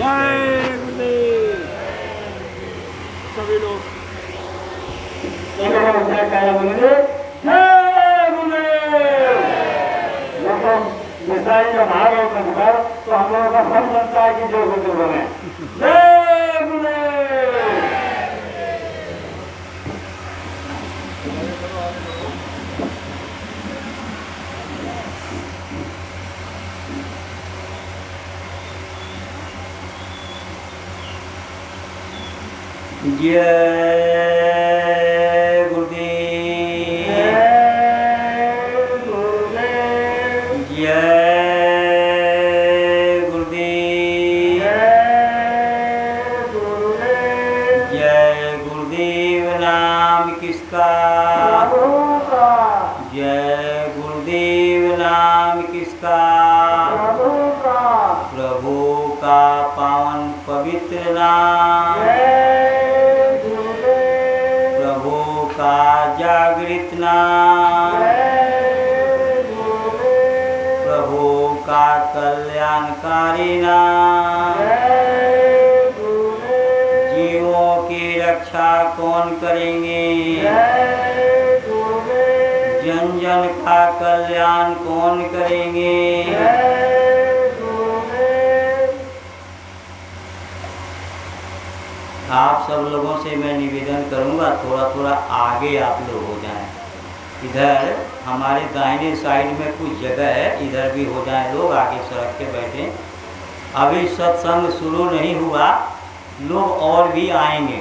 जय गुरुदेव। सभी लोग जय गुरुदेव। मिसाइल का भाग और संस्कार तो हम लोगों का फर्ज बनता है कि जो गुरुदेव बने। जय गुरुदेव। जय गुरुदेव। जय गुरुदेव। जय गुरुदेव नाम किसका? जय गुरुदेव नाम किसका? प्रभु का पावन पवित्र नाम, प्रभु का जागृत नाम, प्रभु का कल्याणकारी नाम। जीवों की रक्षा कौन करेंगे? जन जन का कल्याण कौन करेंगे? आप सब लोगों से मैं निवेदन करूंगा थोड़ा थोड़ा आगे आप लोग हो जाएं। इधर हमारे दाहिने साइड में कुछ जगह है, इधर भी हो जाएं लोग, आगे सड़क के बैठे। अभी सत्संग शुरू नहीं हुआ, लोग और भी आएंगे।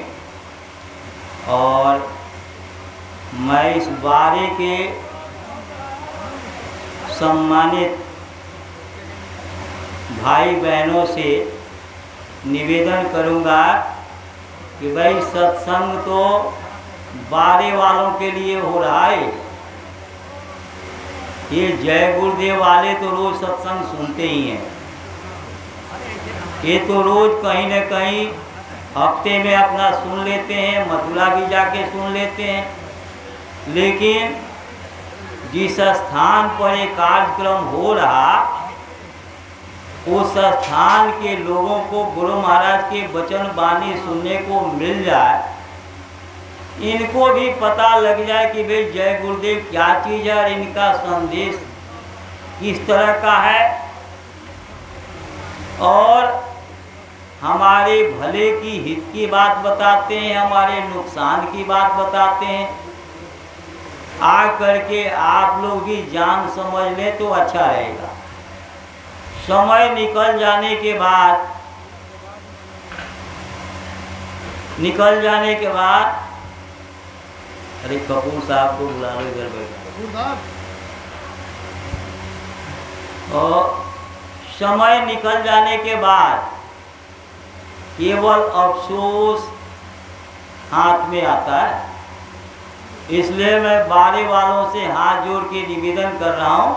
और मैं इस बारे के सम्मानित भाई बहनों से निवेदन करूंगा कि भाई सत्संग तो बारे वालों के लिए हो रहा है। ये जय गुरुदेव वाले तो रोज सत्संग सुनते ही हैं। ये तो रोज कहीं न कहीं हफ्ते में अपना सुन लेते हैं, मथुरा भी जाके सुन लेते हैं। लेकिन जिस स्थान पर एक कार्यक्रम हो रहा, उस स्थान के लोगों को गुरु महाराज के वचन वाणी सुनने को मिल जाए, इनको भी पता लग जाए कि भाई जय गुरुदेव क्या चीज़ है और इनका संदेश किस तरह का है, और हमारे भले की हित की बात बताते हैं, हमारे नुकसान की बात बताते हैं। आ करके आप लोग भी जान समझ लें तो अच्छा रहेगा। समय निकल जाने के बाद अरे कपूर साहब को बुला लो इधर बैठो। और समय निकल जाने के बाद केवल अफसोस हाथ में आता है। इसलिए मैं बारे वालों से हाथ जोड़ के निवेदन कर रहा हूँ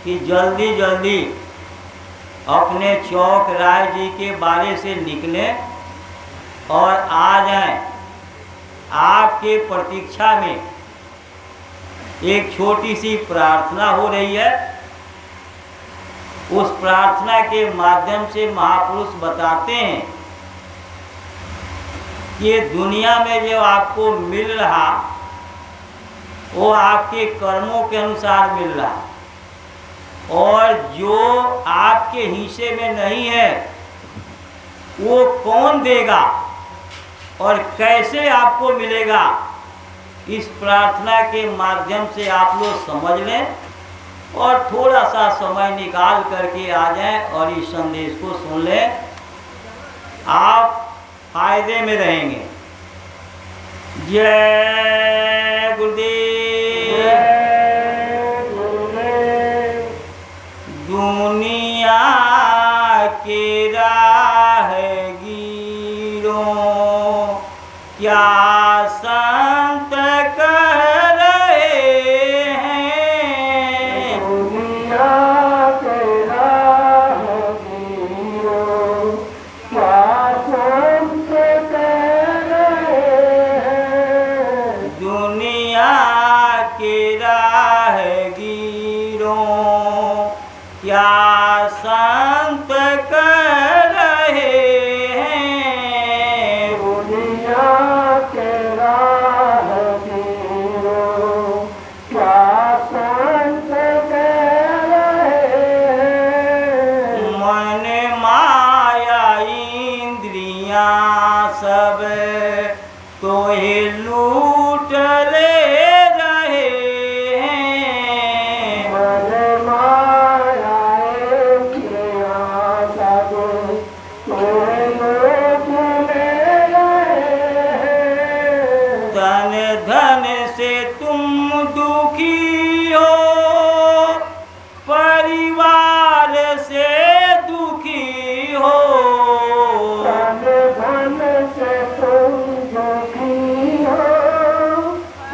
कि जल्दी जल्दी अपने चौक राय जी के बारे से निकलें और आ जाएं। आपके प्रतीक्षा में एक छोटी सी प्रार्थना हो रही है। उस प्रार्थना के माध्यम से महापुरुष बताते हैं कि ये दुनिया में जो आपको मिल रहा वो आपके कर्मों के अनुसार मिल रहा, और जो आपके हिस्से में नहीं है वो कौन देगा और कैसे आपको मिलेगा, इस प्रार्थना के माध्यम से आप लोग समझ लें और थोड़ा सा समय निकाल करके आ जाएं और इस संदेश को सुन लें। आप फायदे में रहेंगे। जय गुरुदेव। दुनिया के राहगीरों क्या संत कह रहे हैं। दुनिया के राहगीरों क्या संत कह रहे हैं। दुनिया के राहगीरों क्या संत कह रहे परिवार से दुखी हो, तन धन से तुम दुखी हो,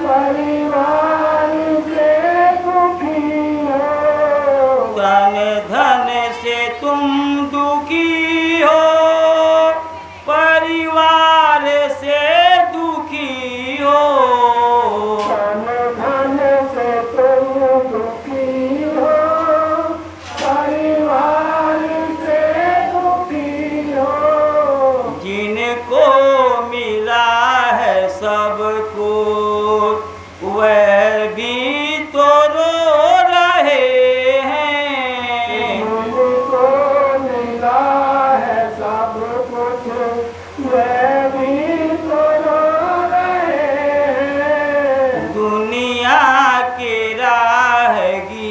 परिवार से दुखी हो, तन धन से तुम दुखी हो, परिवार से दुखी हो, तन धन से तुम दुखी हो, परिवार से दुखी हो, जिनको मिला है सबको वह भी तो रो रहे हैं, जिनको मिला है सब कुछ वह भी तो रो रहे हैं, दुनिया के राहगीरों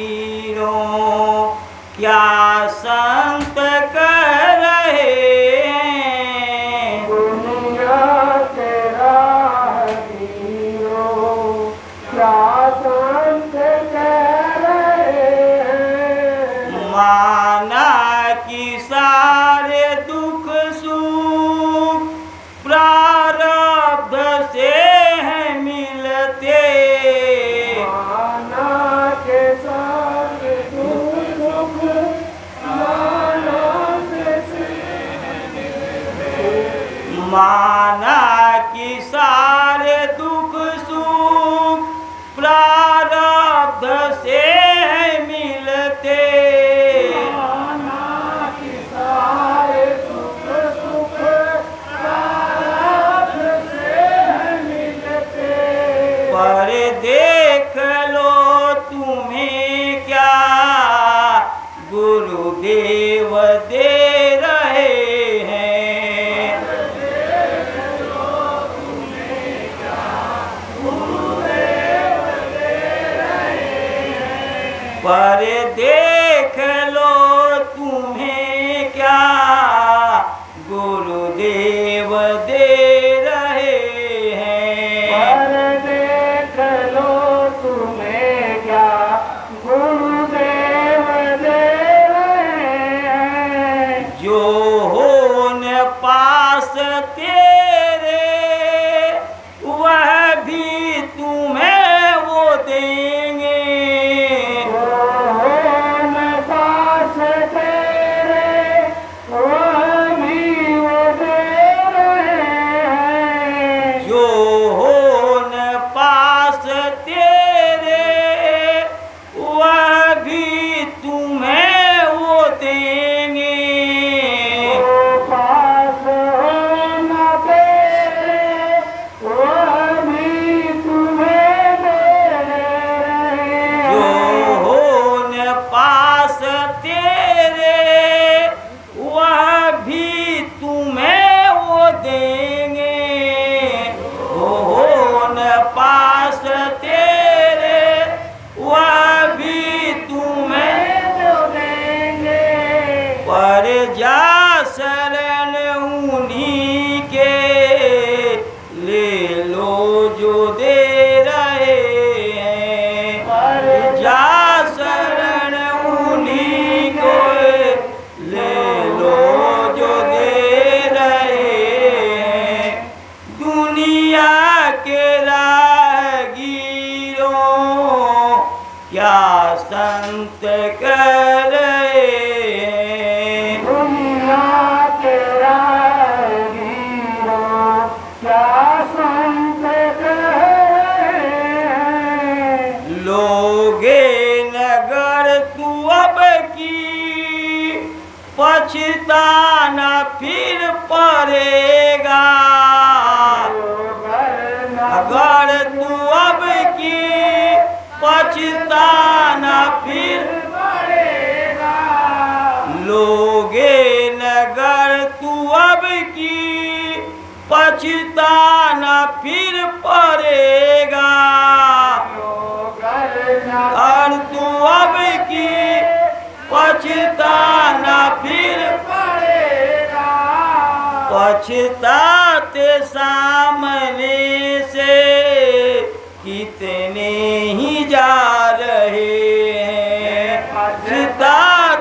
क्या संत कर रहे हैं, दुनिया के राहगीरों क्या संत कह रहे हैं, माना कि सारे दुख सुख प्रारब्ध से हैं मिलते, माना के साथ दुख सुख मानव से माना कि सारे दुख सुख प्रारब्ध से हैं मिलते, माना कि सारे दुख सुख प्रारब्ध से मिलते, पर देख लो तुम्हें क्या गुरुदेव दे रहे हैं, पर देख लो तुम्हें क्या गुरुदेव दे रहे हैं, पर देख लो तुम्हें क्या गुरुदेव दे रहे हैं, जो हो न पास तेरे वह भी तुम्हें वो देंगे, पास तेरे वह भी वो दे रहे हैं, जो हो न पास तेरे वह भी तुम्हें वो देंगे, पास होना तेरे वह भी तुम्हें दे रहे जो हैं, हो न पास तेरे वह भी तुम्हें वो देंगे, हो न पास तेरे वह भी तुम्हें वो देंगे, पर जा शरण उन्हीं के ले लो जो दे रहे हैं, पर जा शरण उन्हीं को ले लो जो दे रहे हैं, दुनिया के राहगीरों क्या संत कर रहे हैं, दुनिया के राहगीरों क्या संत कह रहे हैं, लोगे नगर तू अब की पछताना फिर पड़ेगा, अगर तू अब की पछताना फिर पड़ेगा, लोगे नगर तू अब की पछताना फिर पड़ेगा, और तू अब की पछताना फिर पड़ेगा, पछताते सामने से कितने ही जा रहे हैं, पछताते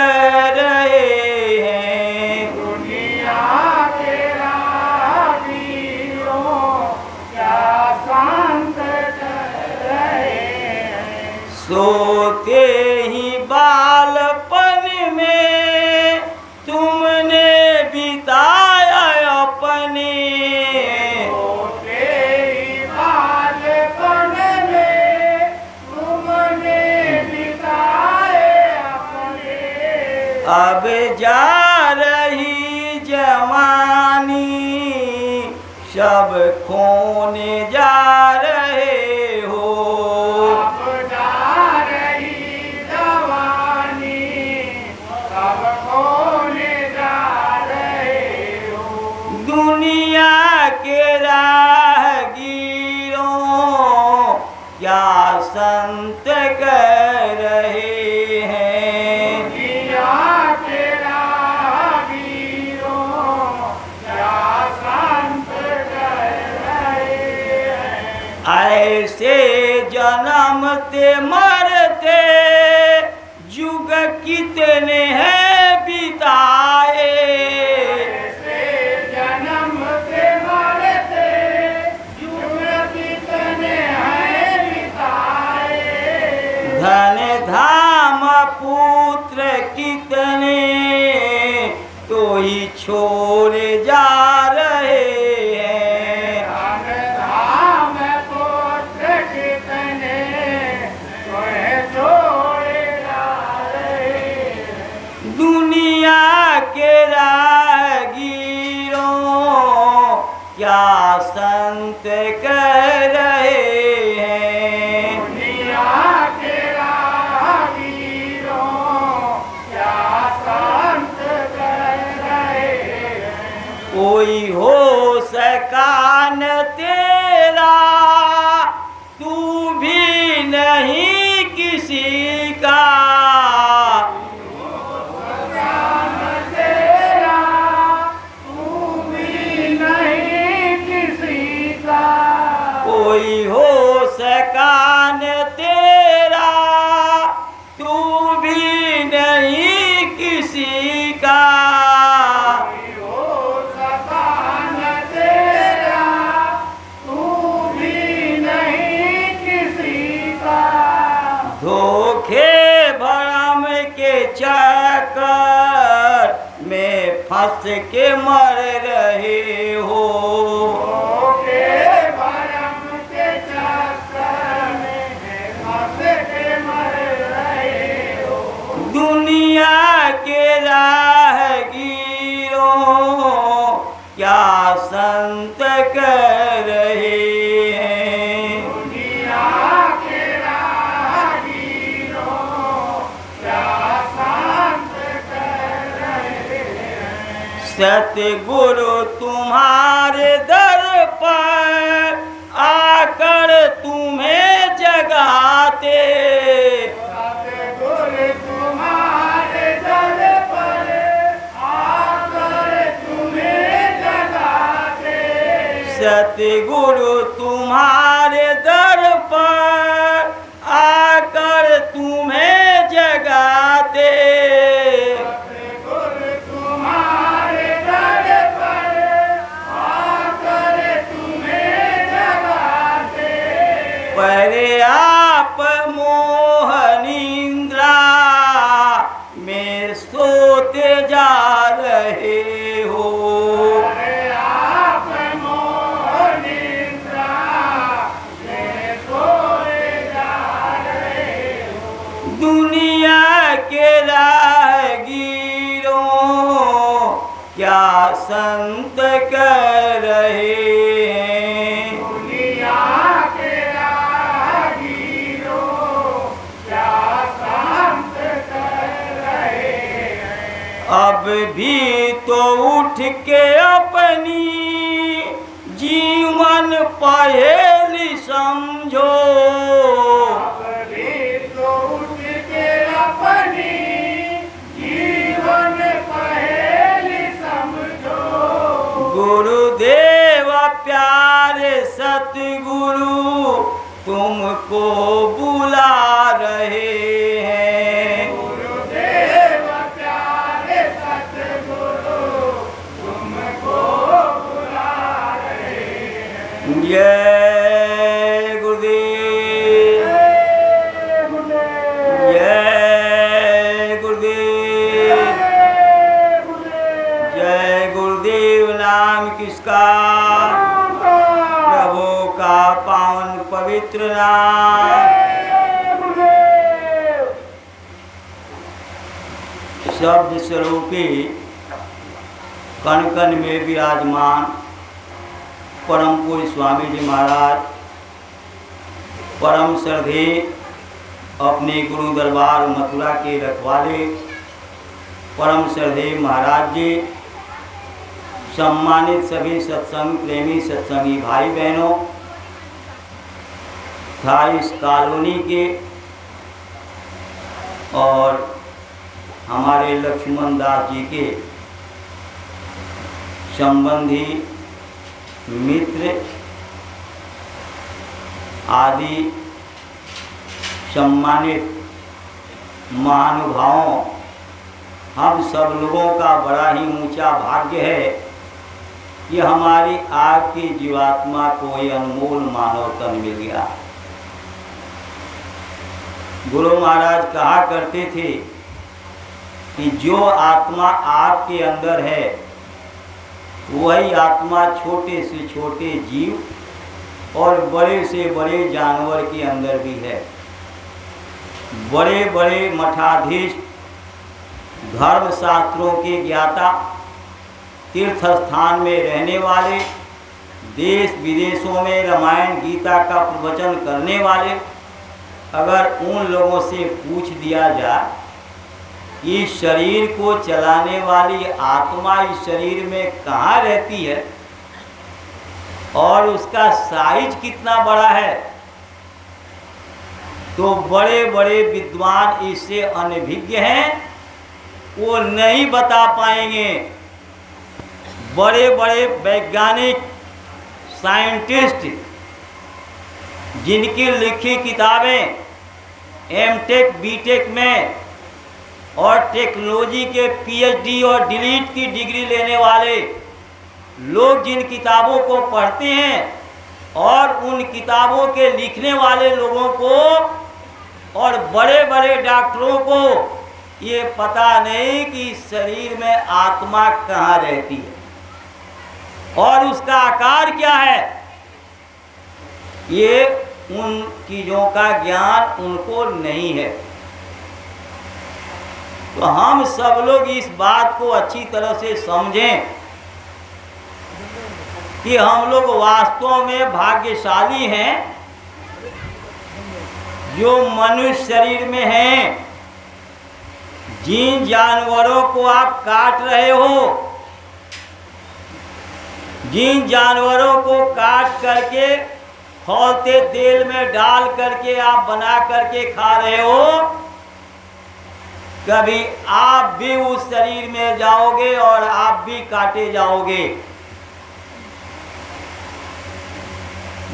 कर रहे हैं। दुनिया के राहगीरों क्या संत कर रहे हैं। सोते ही बालपन में तुमने बिताया अपने, सोते ही बालपन में तुमने बिताए अपने। अब जा रही जवानी सब खोने जा रहे हो। अब जा रही जवानी सब खोने जा रहे हो। दुनिया के राहगीरों क्या संत कर रहे हैं। दुनिया के राहगीरों क्या संत कर रहे हैं। ऐसे जन्मते मरते युग कितने हैं बिताए। ऐसे जन्म के मरते युग कितने हैं बिताए। धन धाम पुत्र कितने तो ही छोड़ जा रहे हैं। धन धाम पुत्र कितने तुम्हें छोड़े जा रहे हैं। दुनिया के राहगीरों क्या संत कर रहे हैं। दुनिया के राहगीरों क्या संत कर रहे हैं। कोई हो सका न तेरा तू भी नहीं किसी का। तेरा तू भी नहीं किसी का। कोई हो सका न तेरा तू भी नहीं किसी का। हो सका न तेरा तू भी नहीं किसी का। धोखे भरम के चक्कर में फंस के मर रहे हो। के भरम के चक्कर में फंस के मर रहे हो। दुनिया के राहगीरों क्या संत कर रहे हैं। दुनिया के राहगीरों क्या संत कर रहे हैं। सतगुरु तुम्हारे दर पर आकर तुम्हें जगाते। सतगुरु तुम्हारे दर पर आकर तुम्हें जगाते। सतगुरु तुम्हारे दर पर आकर तुम्हें जगाते। सतगुरु तुम्हारे दर पर आकर तुम्हें जगाते। पर आप मोह निंद्रा में सोते जा रहे हो। अरे आप मोह निद्रा में सोए जा रहे हो। दुनिया के राहगीरों क्या संत कर रहे हैं। दुनिया के राहगीरों क्या संत कर रहे हैं। अब भी तो उठ के अपनी जीवन पहेली समझो। अब भी तो उठ के अपनी जीवन पहेली समझो। गुरुदेव प्यारे सतगुरु तुमको बुला रहे हैं। गुरुदेव किसका? प्रभु का पावन पवित्र नाम। शब्द स्वरूपी कण कण में विराजमान परम पूज्य स्वामी जी महाराज, परम श्रद्धे अपने गुरु दरबार मथुरा के रखवाले परम श्रद्धेय महाराज जी, सम्मानित सभी सत्संग प्रेमी सत्संगी भाई बहनों था इस कॉलोनी के और हमारे लक्ष्मण दास जी के संबंधी मित्र आदि सम्मानित महानुभावों, हम सब लोगों का बड़ा ही ऊंचा भाग्य है कि हमारी आपकी जीवात्मा को ये अनमोल मानव तन मिल गया। गुरु महाराज कहा करते थे कि जो आत्मा आपके अंदर है वही आत्मा छोटे से छोटे जीव और बड़े से बड़े जानवर के अंदर भी है। बड़े बड़े मठाधीश, धर्म शास्त्रों के ज्ञाता, तीर्थ स्थान में रहने वाले, देश विदेशों में रामायण गीता का प्रवचन करने वाले, अगर उन लोगों से पूछ दिया जाए कि शरीर को चलाने वाली आत्मा इस शरीर में कहाँ रहती है और उसका साइज कितना बड़ा है, तो बड़े बड़े विद्वान इससे अनभिज्ञ हैं, वो नहीं बता पाएंगे। बड़े बड़े वैज्ञानिक साइंटिस्ट जिनकी लिखी किताबें एमटेक बीटेक में और टेक्नोलॉजी के पीएचडी और डीलिट की डिग्री लेने वाले लोग जिन किताबों को पढ़ते हैं और उन किताबों के लिखने वाले लोगों को और बड़े बड़े डॉक्टरों को ये पता नहीं कि शरीर में आत्मा कहाँ रहती है और उसका आकार क्या है, ये उन चीज़ों का ज्ञान उनको नहीं है। तो हम सब लोग इस बात को अच्छी तरह से समझें कि हम लोग वास्तव में भाग्यशाली हैं जो मनुष्य शरीर में हैं। जिन जानवरों को आप काट रहे हो, जिन जानवरों को काट करके खौलते तेल में डाल करके आप बना करके खा रहे हो, कभी आप भी उस शरीर में जाओगे और आप भी काटे जाओगे।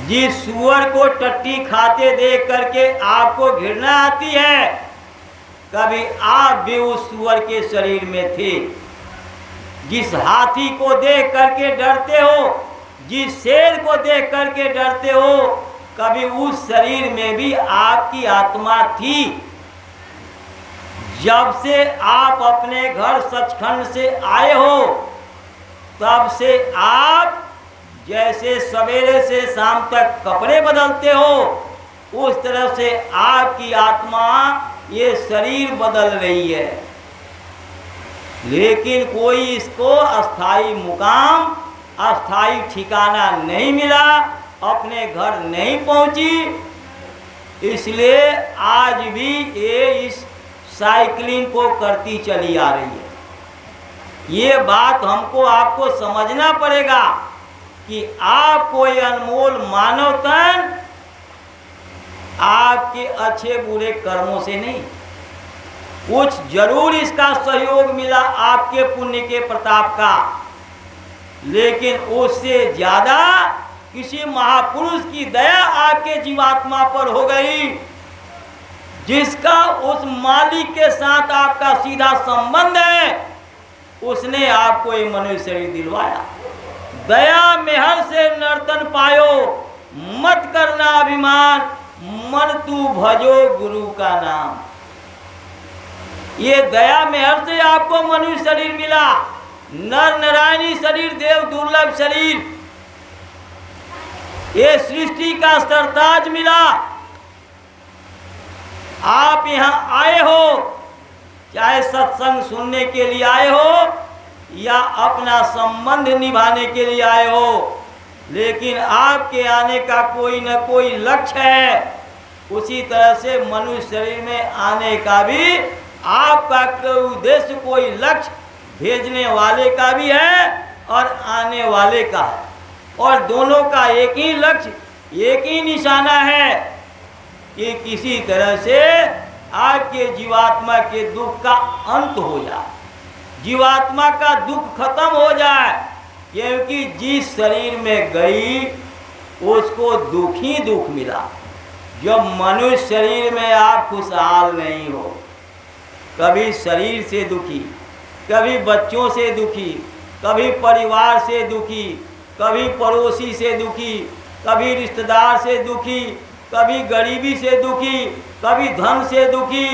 जिस सुअर को टट्टी खाते देख करके आपको घृणा आती है, कभी आप भी उस सुअर के शरीर में थे। जिस हाथी को देख करके डरते हो, जिस शेर को देख करके डरते हो, कभी उस शरीर में भी आपकी आत्मा थी। जब से आप अपने घर सचखंड से आए हो, तब से आप जैसे सवेरे से शाम तक कपड़े बदलते हो, उस तरह से आपकी आत्मा ये शरीर बदल रही है। लेकिन कोई इसको अस्थाई मुकाम, अस्थाई ठिकाना नहीं मिला, अपने घर नहीं पहुंची। इसलिए आज भी ये इस साइकिलिंग को करती चली आ रही है। ये बात हमको आपको समझना पड़ेगा कि आप कोई अनमोल मानव तन आपके अच्छे बुरे कर्मों से नहीं, कुछ जरूर इसका सहयोग मिला आपके पुण्य के प्रताप का, लेकिन उससे ज्यादा किसी महापुरुष की दया आपके जीवात्मा पर हो गई, जिसका उस मालिक के साथ आपका सीधा संबंध है। उसने आपको ये मनुष्य शरीर दिलवाया। दया मेहर से नर्तन पायो, मत करना अभिमान, मन तू भजो गुरु का नाम। ये दया मेहर से आपको मनुष्य शरीर मिला। नर नारायणी शरीर, देव दुर्लभ शरीर, ये सृष्टि का सरताज मिला। आप यहाँ आए हो, चाहे सत्संग सुनने के लिए आए हो या अपना संबंध निभाने के लिए आए हो, लेकिन आपके आने का कोई न कोई लक्ष्य है। उसी तरह से मनुष्य शरीर में आने का भी आपका कोई उद्देश्य, कोई लक्ष्य भेजने वाले का भी है और आने वाले का है, और दोनों का एक ही लक्ष्य, एक ही निशाना है कि किसी तरह से आपके जीवात्मा के दुख का अंत हो जाए, जीवात्मा का दुख खत्म हो जाए। क्योंकि जिस शरीर में गई उसको दुख ही दुख मिला। जब मनुष्य शरीर में आप खुशहाल नहीं हो, कभी शरीर से दुखी, कभी बच्चों से दुखी, कभी परिवार से दुखी, कभी पड़ोसी से दुखी, कभी रिश्तेदार से दुखी, कभी गरीबी से दुखी, कभी धन से दुखी,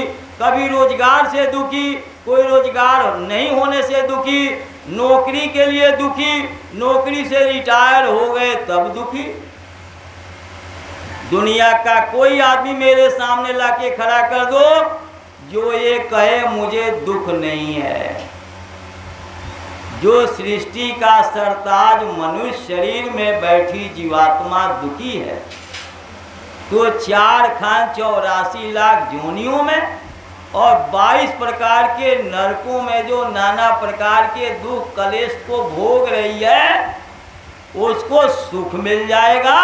कभी रोजगार से दुखी, कोई रोजगार नहीं होने से दुखी, नौकरी के लिए दुखी, नौकरी से रिटायर हो गए तब दुखी। दुनिया का कोई आदमी मेरे सामने लाके खड़ा कर दो जो ये कहे मुझे दुख नहीं है। जो सृष्टि का सरताज मनुष्य शरीर में बैठी जीवात्मा दुखी है, तो 4,84 लाख जोनियों में और 22 प्रकार के नरकों में जो नाना प्रकार के दुख कलेश को भोग रही है, उसको सुख मिल जाएगा,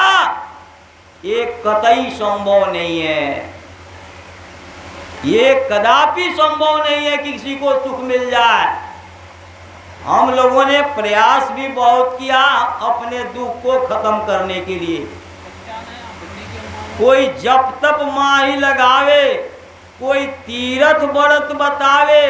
ये कतई संभव नहीं है। ये कदापि संभव नहीं है कि किसी को सुख मिल जाए। हम लोगों ने प्रयास भी बहुत किया अपने दुख को खत्म करने के लिए। कोई जप तप माही लगावे, कोई तीरथ व्रत बतावे,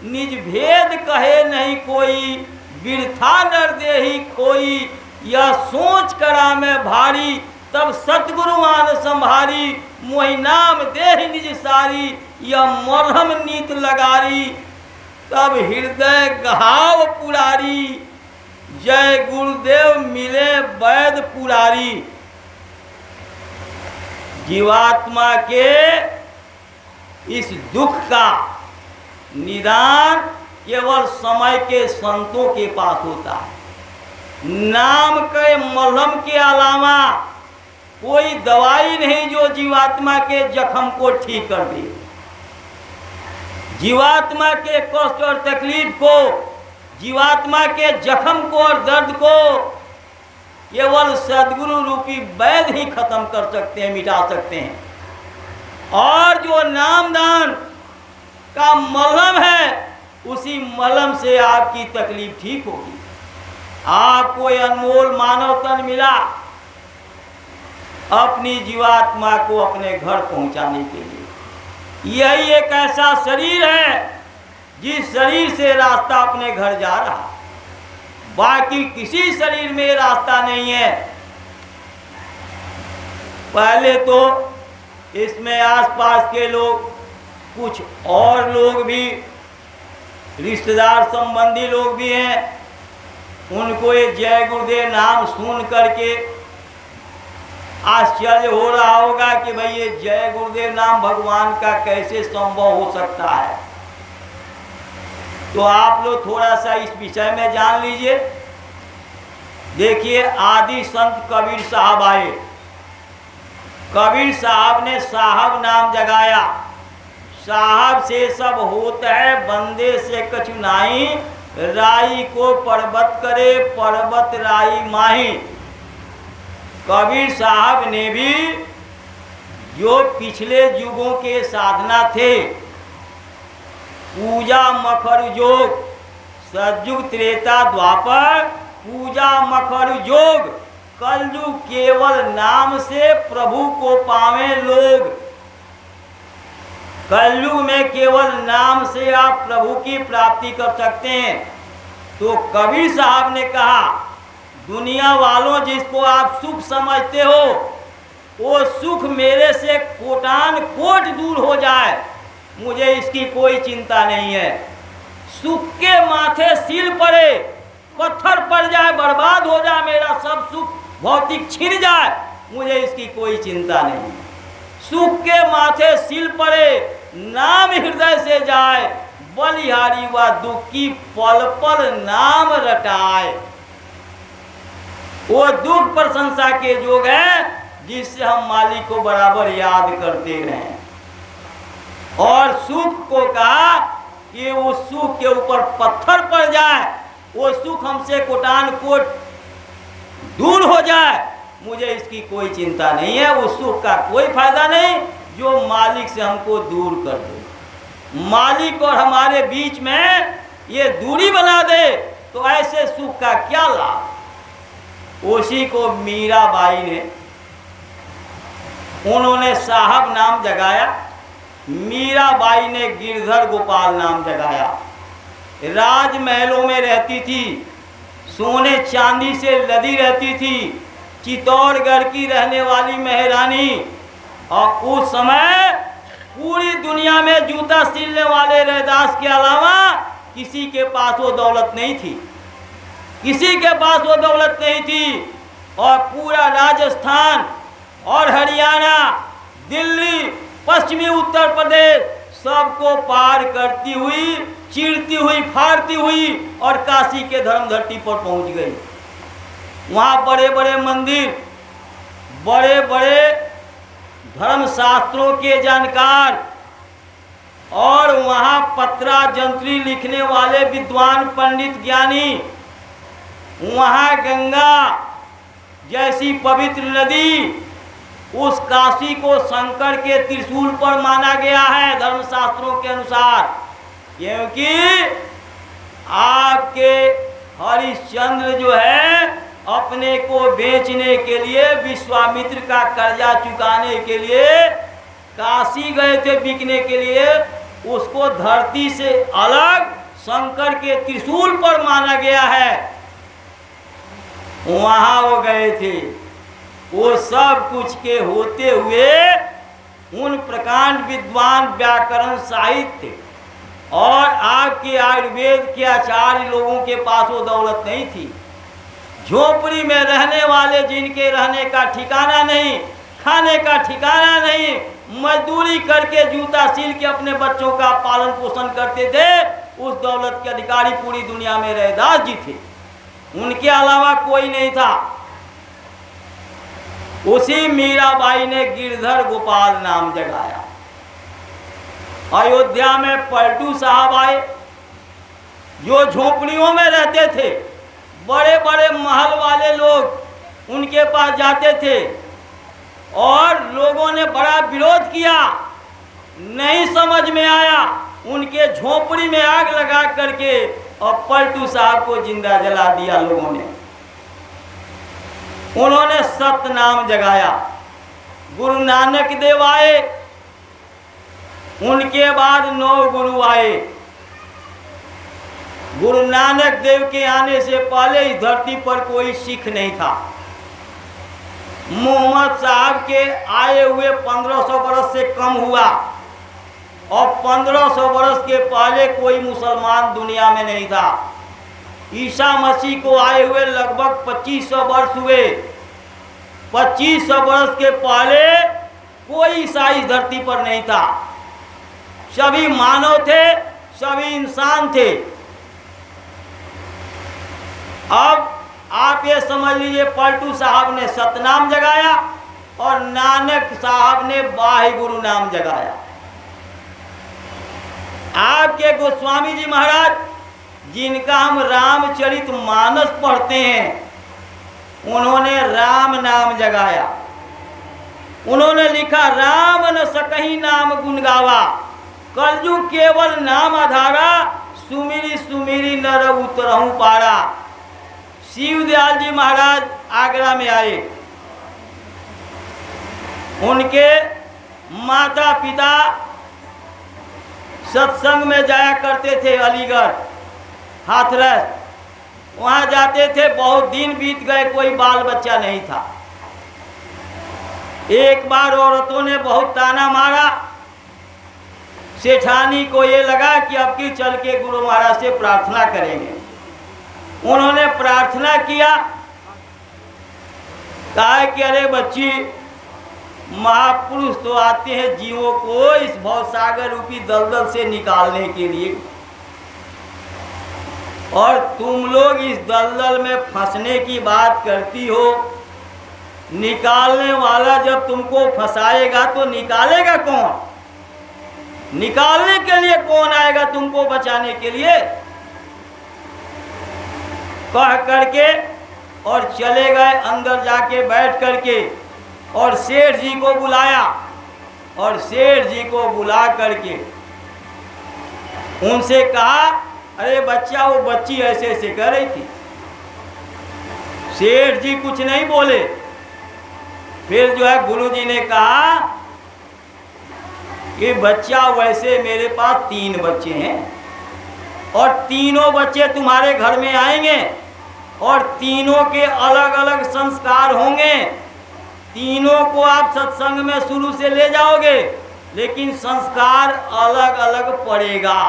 निज भेद कहे नहीं कोई, बिरथा नर देही खोई, यह सोच करा में भारी, तब सतगुरु मान संभारी, मोहि नाम देह निज सारी, यह मरहम नीत लगारी, तब हृदय गहाव पुरारी, जय गुरुदेव मिले वैद पुरारी। जीवात्मा के इस दुख का निदान केवल समय के संतों के पास होता है। नाम के मलहम के अलावा कोई दवाई नहीं जो जीवात्मा के जख्म को ठीक कर दे, जीवात्मा के कष्ट और तकलीफ को, जीवात्मा के जख्म को और दर्द को केवल सद्गुरु रूपी वैद्य ही खत्म कर सकते हैं, मिटा सकते हैं। और जो नामदान का मलहम है, उसी मलहम से आपकी तकलीफ ठीक होगी। आपको अनमोल मानव तन मिला अपनी जीवात्मा को अपने घर पहुंचाने के लिए। यही एक ऐसा शरीर है जिस शरीर से रास्ता अपने घर जा रहा, बाकी किसी शरीर में रास्ता नहीं है। पहले तो इसमें आसपास के लोग, कुछ और लोग भी, रिश्तेदार संबंधी लोग भी हैं, उनको ये जय गुरुदेव नाम सुन करके आश्चर्य हो रहा होगा कि भाई ये जय गुरुदेव नाम भगवान का कैसे संभव हो सकता है। तो आप लोग थोड़ा सा इस विषय में जान लीजिए। देखिए, आदि संत कबीर साहब आए। कबीर साहब ने साहब नाम जगाया। साहब से सब होता है, बंदे से कछु नाही, राई को पर्वत करे, पर्वत राई माही। कबीर साहब ने भी जो पिछले युगों के साधना थे, पूजा मखर योग, सतयुग त्रेता द्वापर, पूजा मखर योग, कलयुग केवल नाम से प्रभु को पावे लोग। कलयुग में केवल नाम से आप प्रभु की प्राप्ति कर सकते हैं। तो कबीर साहब ने कहा, दुनिया वालों, जिसको आप सुख समझते हो, वो सुख मेरे से कोटान कोट दूर हो जाए, मुझे इसकी कोई चिंता नहीं है। सुख के माथे सील पड़े, पत्थर पड़ जाए, बर्बाद हो जाए, मेरा सब सुख भौतिक छिन जाए, मुझे इसकी कोई चिंता नहीं। सुख के माथे सील पड़े, नाम हृदय से जाए, बलिहारी व दुखी पल पल नाम रटाए। वो दुख प्रशंसा के योग है जिससे हम मालिक को बराबर याद करते रहें। और सुख को कहा कि वो सुख के ऊपर पत्थर पड़ जाए, वो सुख हमसे कोटान कोट दूर हो जाए, मुझे इसकी कोई चिंता नहीं है। उस सुख का कोई फायदा नहीं जो मालिक से हमको दूर कर दे। मालिक और हमारे बीच में ये दूरी बना दे तो ऐसे सुख का क्या लाभ। उसी को मीराबाई ने, उन्होंने साहब नाम जगाया, मीराबाई ने गिरधर गोपाल नाम जगाया। राजमहलों में रहती थी, सोने चांदी से लदी रहती थी, चित्तौड़गढ़ की रहने वाली महारानी। और उस समय पूरी दुनिया में जूता सिलने वाले रैदास के अलावा किसी के पास वो दौलत नहीं थी, किसी के पास वो दौलत नहीं थी। और पूरा राजस्थान और हरियाणा, दिल्ली, पश्चिमी उत्तर प्रदेश सबको पार करती हुई, चीरती हुई, फाड़ती हुई और काशी के धर्म धरती पर पहुंच गई। वहाँ बड़े बड़े मंदिर, बड़े बड़े धर्म शास्त्रों के जानकार और वहाँ पत्रा जंत्री लिखने वाले विद्वान पंडित ज्ञानी, वहाँ गंगा जैसी पवित्र नदी, उस काशी को शंकर के त्रिशूल पर माना गया है धर्मशास्त्रों के अनुसार। क्योंकि आपके हरिश्चंद्र जो है अपने को बेचने के लिए, विश्वामित्र का कर्जा चुकाने के लिए काशी गए थे बिकने के लिए। उसको धरती से अलग शंकर के त्रिशूल पर माना गया है, वहाँ वो गए थे। वो सब कुछ के होते हुए उन प्रकांड विद्वान, व्याकरण, साहित्य और आपके आयुर्वेद के आचार्य लोगों के पास वो दौलत नहीं थी। झोपड़ी में रहने वाले, जिनके रहने का ठिकाना नहीं, खाने का ठिकाना नहीं, मजदूरी करके जूता सील के अपने बच्चों का पालन पोषण करते थे, उस दौलत के अधिकारी पूरी दुनिया में रैदास जी थे, उनके अलावा कोई नहीं था। उसी मीराबाई ने गिरधर गोपाल नाम जगाया। अयोध्या में पलटू साहब आए, जो झोपड़ियों में रहते थे, बड़े बड़े महल वाले लोग उनके पास जाते थे और लोगों ने बड़ा विरोध किया, नहीं समझ में आया, उनके झोपड़ी में आग लगा करके और पलटू साहब को जिंदा जला दिया लोगों ने। उन्होंने सत नाम जगाया। गुरु नानक देव आए, उनके बाद 9 गुरु आए। गुरु नानक देव के आने से पहले इस धरती पर कोई सिख नहीं था। मोहम्मद साहब के आए हुए 1500 बरस से कम हुआ और 1500 बरस के पहले कोई मुसलमान दुनिया में नहीं था। ईसा मसीह को आए हुए लगभग 2500 वर्ष हुए। 2500 वर्ष के पहले कोई ईसाई इस धरती पर नहीं था। सभी मानव थे, सभी इंसान थे। अब आप ये समझ लीजिए, पलटू साहब ने सतनाम जगाया और नानक साहब ने वाहे गुरु नाम जगाया। आपके गोस्वामी जी महाराज, जिनका हम रामचरित मानस पढ़ते हैं, उन्होंने राम नाम जगाया। उन्होंने लिखा, राम न सकहीं नाम गुण गावा, कलजु केवल नाम आधारा, सुमिरी सुमिरी नर उतरहु पारा। शिवदयाल जी महाराज आगरा में आए। उनके माता पिता सत्संग में जाया करते थे, अलीगढ़, हाथरस, वहाँ जाते थे। बहुत दिन बीत गए, कोई बाल बच्चा नहीं था। एक बार औरतों ने बहुत ताना मारा, सेठानी को ये लगा कि अब की चल के गुरु महाराज से प्रार्थना करेंगे। उन्होंने प्रार्थना किया, कहा कि अरे बच्ची, महापुरुष तो आते हैं जीवों को इस भवसागर रूपी दलदल से निकालने के लिए, और तुम लोग इस दलदल में फंसने की बात करती हो। निकालने वाला जब तुमको फंसाएगा तो निकालेगा कौन? निकालने के लिए कौन आएगा तुमको बचाने के लिए? कह करके और चले गए अंदर, जाके बैठ करके और सेठ जी को बुलाया, और सेठ जी को बुला करके उनसे कहा, अरे बच्चा, वो बच्ची ऐसे ऐसे कर रही थी। सेठ जी कुछ नहीं बोले। फिर जो है गुरु जी ने कहा कि बच्चा, वैसे मेरे पास 3 बच्चे हैं और तीनों बच्चे तुम्हारे घर में आएंगे और तीनों के अलग अलग संस्कार होंगे। तीनों को आप सत्संग में शुरू से ले जाओगे, लेकिन संस्कार अलग अलग पड़ेगा।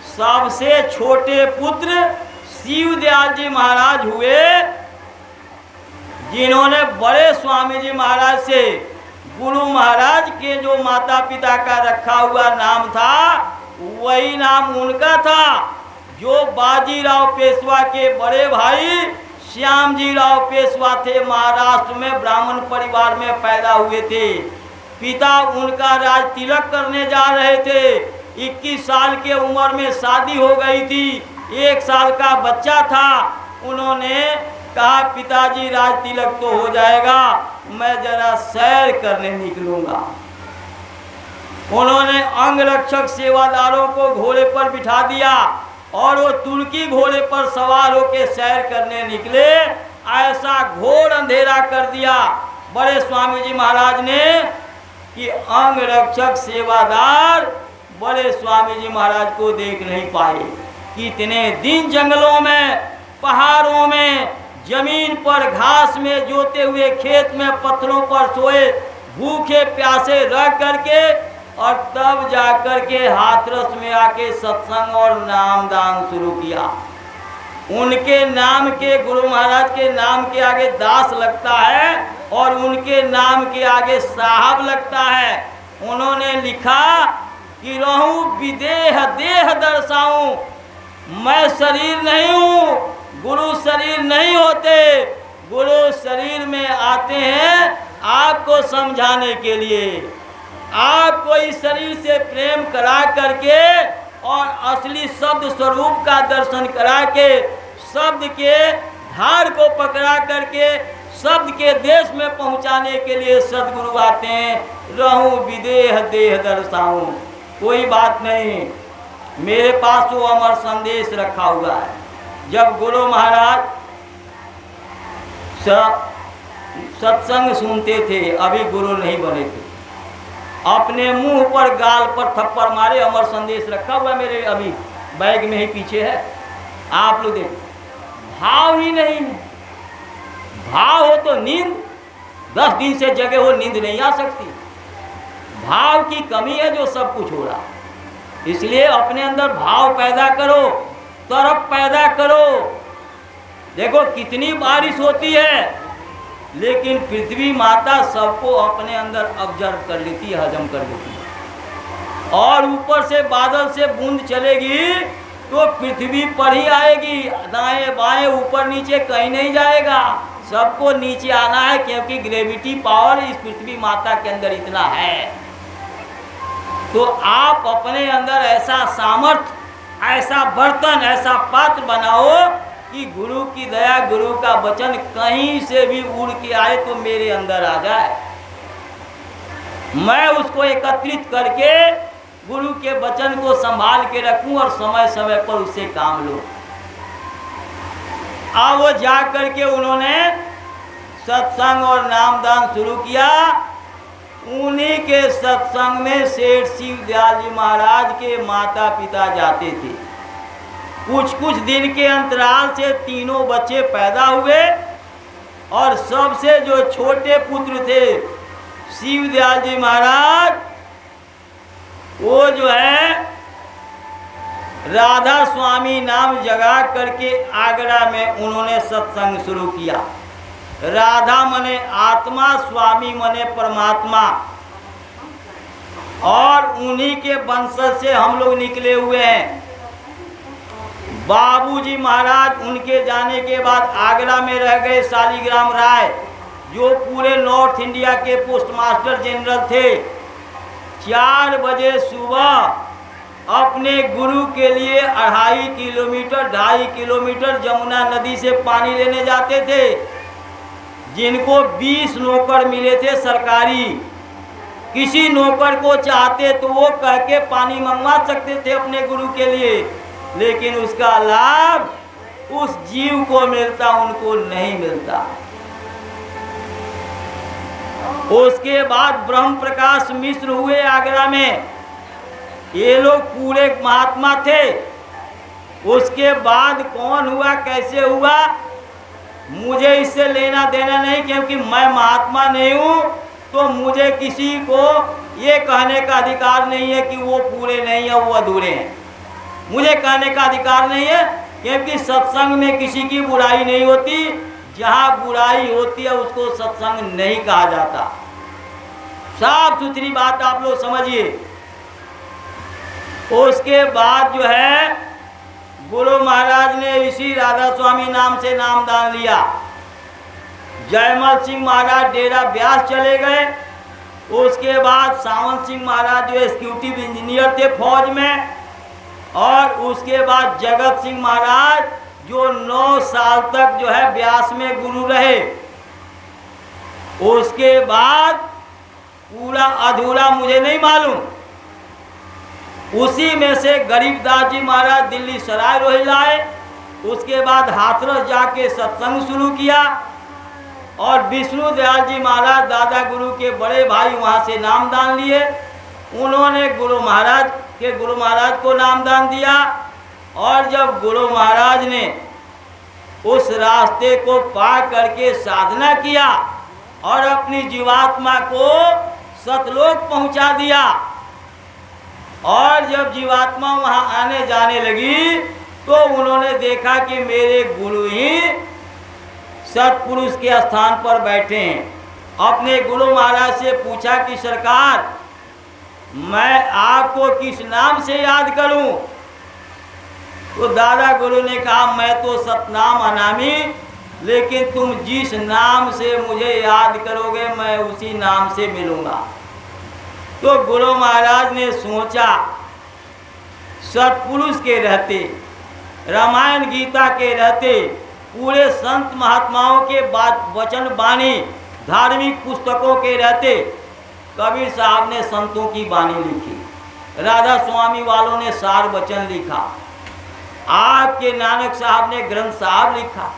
सबसे छोटे पुत्र शिवदयाल जी महाराज हुए, जिन्होंने बड़े स्वामी जी महाराज से गुरु महाराज के जो माता पिता का रखा हुआ नाम था वही नाम उनका था। जो बाजीराव पेशवा के बड़े भाई श्यामजी राव पेशवा थे, महाराष्ट्र में ब्राह्मण परिवार में पैदा हुए थे। पिता उनका राज तिलक करने जा रहे थे। 21 साल के उम्र में शादी हो गई थी, 1 साल का बच्चा था। उन्होंने कहा, पिताजी राज तिलक तो हो जाएगा, मैं जरा सैर करने निकलूंगा। उन्होंने अंगरक्षक सेवादारों को घोड़े पर बिठा दिया और वो तुर्की घोड़े पर सवार होकर सैर करने निकले। ऐसा घोर अंधेरा कर दिया बड़े स्वामी जी महाराज ने कि अंगरक्षक सेवादार बड़े स्वामी जी महाराज को देख नहीं पाए। कितने दिन जंगलों में, पहाड़ों में, जमीन पर घास में जोते हुए खेत में पत्थरों पर सोए, भूखे प्यासे रह करके, और तब जाकर के हाथरस में आके सत्संग और नाम दान शुरू किया। उनके नाम के, गुरु महाराज के नाम के आगे दास लगता है और उनके नाम के आगे साहब लगता है। उन्होंने लिखा कि रहूं विदेह देह दर्शाऊं, मैं शरीर नहीं हूँ, गुरु शरीर नहीं होते। गुरु शरीर में आते हैं आपको समझाने के लिए, आपको इस शरीर से प्रेम करा करके और असली शब्द स्वरूप का दर्शन करा के, शब्द के धार को पकड़ा करके शब्द के देश में पहुंचाने के लिए सदगुरु आते हैं। रहूं विदेह देह दर्शाऊं, कोई बात नहीं, मेरे पास वो अमर संदेश रखा हुआ है। जब गुरु महाराज सत्संग सुनते थे, अभी गुरु नहीं बने थे, अपने मुंह पर गाल पर थप्पड़ मारे। अमर संदेश रखा हुआ मेरे अभी बैग में ही पीछे है, आप लोग देखो। भाव ही नहीं है। भाव हो तो नींद 10 दिन से जगे हो, नींद नहीं आ सकती। भाव की कमी है जो सब कुछ हो रहा। इसलिए अपने अंदर भाव पैदा करो, तरफ पैदा करो। देखो कितनी बारिश होती है, लेकिन पृथ्वी माता सबको अपने अंदर ऑब्जर्व कर लेती है, हजम कर लेती है। और ऊपर से बादल से बूंद चलेगी तो पृथ्वी पर ही आएगी, दाएं बाएं ऊपर नीचे कहीं नहीं जाएगा, सबको नीचे आना है, क्योंकि ग्रेविटी पावर इस पृथ्वी माता के अंदर इतना है। तो आप अपने अंदर ऐसा सामर्थ्य, ऐसा बर्तन, ऐसा पात्र बनाओ कि गुरु की दया, गुरु का वचन कहीं से भी उड़ के आए तो मेरे अंदर आ जाए। मैं उसको एकत्रित करके गुरु के वचन को संभाल के रखूं और समय समय पर उससे काम लो। अब वो जा करके उन्होंने सत्संग और नामदान शुरू किया। उन्हीं के सत्संग में सेठ शिवदयाल जी महाराज के माता पिता जाते थे। कुछ कुछ दिन के अंतराल से तीनों बच्चे पैदा हुए और सबसे जो छोटे पुत्र थे शिवदयाल जी महाराज, वो जो है राधा स्वामी नाम जगा करके आगरा में उन्होंने सत्संग शुरू किया। राधा मने आत्मा, स्वामी मने परमात्मा, और उन्हीं के वंशज से हम लोग निकले हुए हैं। बाबूजी महाराज उनके जाने के बाद आगरा में रह गए शालिग्राम राय, जो पूरे नॉर्थ इंडिया के पोस्टमास्टर जनरल थे। 4 बजे सुबह अपने गुरु के लिए 2.5 किलोमीटर जमुना नदी से पानी लेने जाते थे, जिनको 20 नौकर मिले थे सरकारी। किसी नौकर को चाहते तो वो कह के पानी मंगवा सकते थे अपने गुरु के लिए, लेकिन उसका लाभ उस जीव को मिलता, उनको नहीं मिलता। उसके बाद ब्रह्म प्रकाश मिश्र हुए आगरा में, ये लोग पूरे महात्मा थे। उसके बाद कौन हुआ, कैसे हुआ, मुझे इससे लेना देना नहीं, क्योंकि मैं महात्मा नहीं हूँ, तो मुझे किसी को ये कहने का अधिकार नहीं है कि वो पूरे नहीं है, वो अधूरे हैं। मुझे कहने का अधिकार नहीं है, क्योंकि सत्संग में किसी की बुराई नहीं होती। जहाँ बुराई होती है उसको सत्संग नहीं कहा जाता। साफ सुथरी बात आप लोग समझिए। उसके बाद जो है गुरु महाराज ने इसी राधा स्वामी नाम से नामदान लिया। जयमल सिंह महाराज डेरा ब्यास चले गए। उसके बाद सावन सिंह महाराज जो एग्जीक्यूटिव इंजीनियर थे फौज में, और उसके बाद जगत सिंह महाराज जो 9 साल तक जो है ब्यास में गुरु रहे। उसके बाद पूरा अधूरा मुझे नहीं मालूम, उसी में से गरीबदास जी महाराज दिल्ली सराय रोहिला आए। उसके बाद हाथरस जाके सत्संग शुरू किया, और विष्णु दयाल जी महाराज दादा गुरु के बड़े भाई वहाँ से नामदान लिए। उन्होंने गुरु महाराज को नामदान दिया। और जब गुरु महाराज ने उस रास्ते को पार करके साधना किया और अपनी जीवात्मा को सतलोक पहुंचा दिया, और जब जीवात्मा वहां आने जाने लगी तो उन्होंने देखा कि मेरे गुरु ही सत्पुरुष के स्थान पर बैठे हैं। अपने गुरु महाराज से पूछा कि सरकार, मैं आपको किस नाम से याद करूं? तो दादा गुरु ने कहा, मैं तो सतनाम अनामी, लेकिन तुम जिस नाम से मुझे याद करोगे मैं उसी नाम से मिलूंगा। तो गुरु महाराज ने सोचा, सत्पुरुष के रहते, रामायण गीता के रहते, पूरे संत महात्माओं के वचन वाणी धार्मिक पुस्तकों के रहते, कबीर साहब ने संतों की वाणी लिखी, राधा स्वामी वालों ने सार वचन लिखा, आपके नानक साहब ने ग्रंथ साहब लिखा,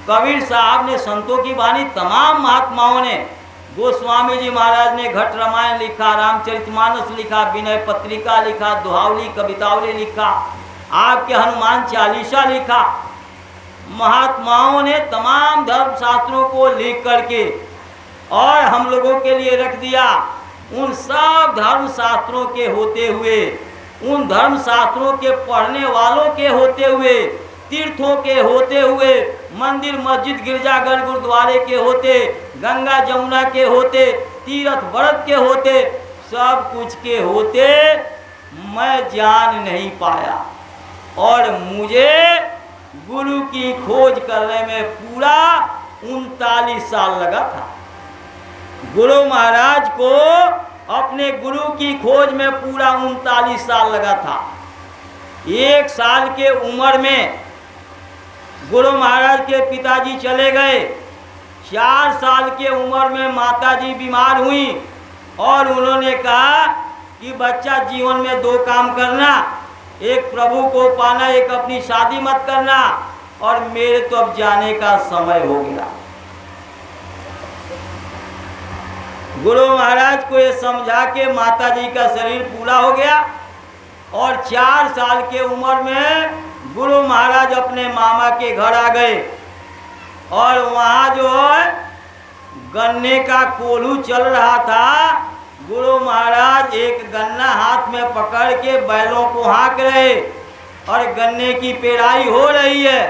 कबीर साहब ने संतों की वाणी, तमाम महात्माओं ने, गोस्वामी जी महाराज ने घट रामायण लिखा, रामचरितमानस लिखा, विनय पत्रिका लिखा, दोहावली कवितावली लिखा, आपके हनुमान चालीसा लिखा। महात्माओं ने तमाम धर्म शास्त्रों को लिख करके और हम लोगों के लिए रख दिया। उन सब धर्म शास्त्रों के होते हुए, उन धर्म शास्त्रों के पढ़ने वालों के होते हुए, तीर्थों के होते हुए, मंदिर मस्जिद गिरजाघर गुरुद्वारे के होते, गंगा जमुना के होते, तीर्थ व्रत के होते, सब कुछ के होते, मैं जान नहीं पाया। और मुझे गुरु की खोज करने में पूरा 39 साल लगा था। गुरु महाराज को अपने गुरु की खोज में पूरा 39 साल लगा था। 1 साल के उम्र में गुरु महाराज के पिताजी चले गए। 4 साल के उम्र में माताजी बीमार हुई और उन्होंने कहा कि बच्चा जीवन में 2 काम करना, एक प्रभु को पाना, एक अपनी शादी मत करना, और मेरे तो अब जाने का समय हो गया। गुरु महाराज को ये समझा के माताजी का शरीर पूरा हो गया और 4 साल के उम्र में गुरु महाराज अपने मामा के घर आ गए और वहाँ जो है गन्ने का कोल्हू चल रहा था। गुरु महाराज एक गन्ना हाथ में पकड़ के बैलों को हाँक रहे और गन्ने की पेराई हो रही है।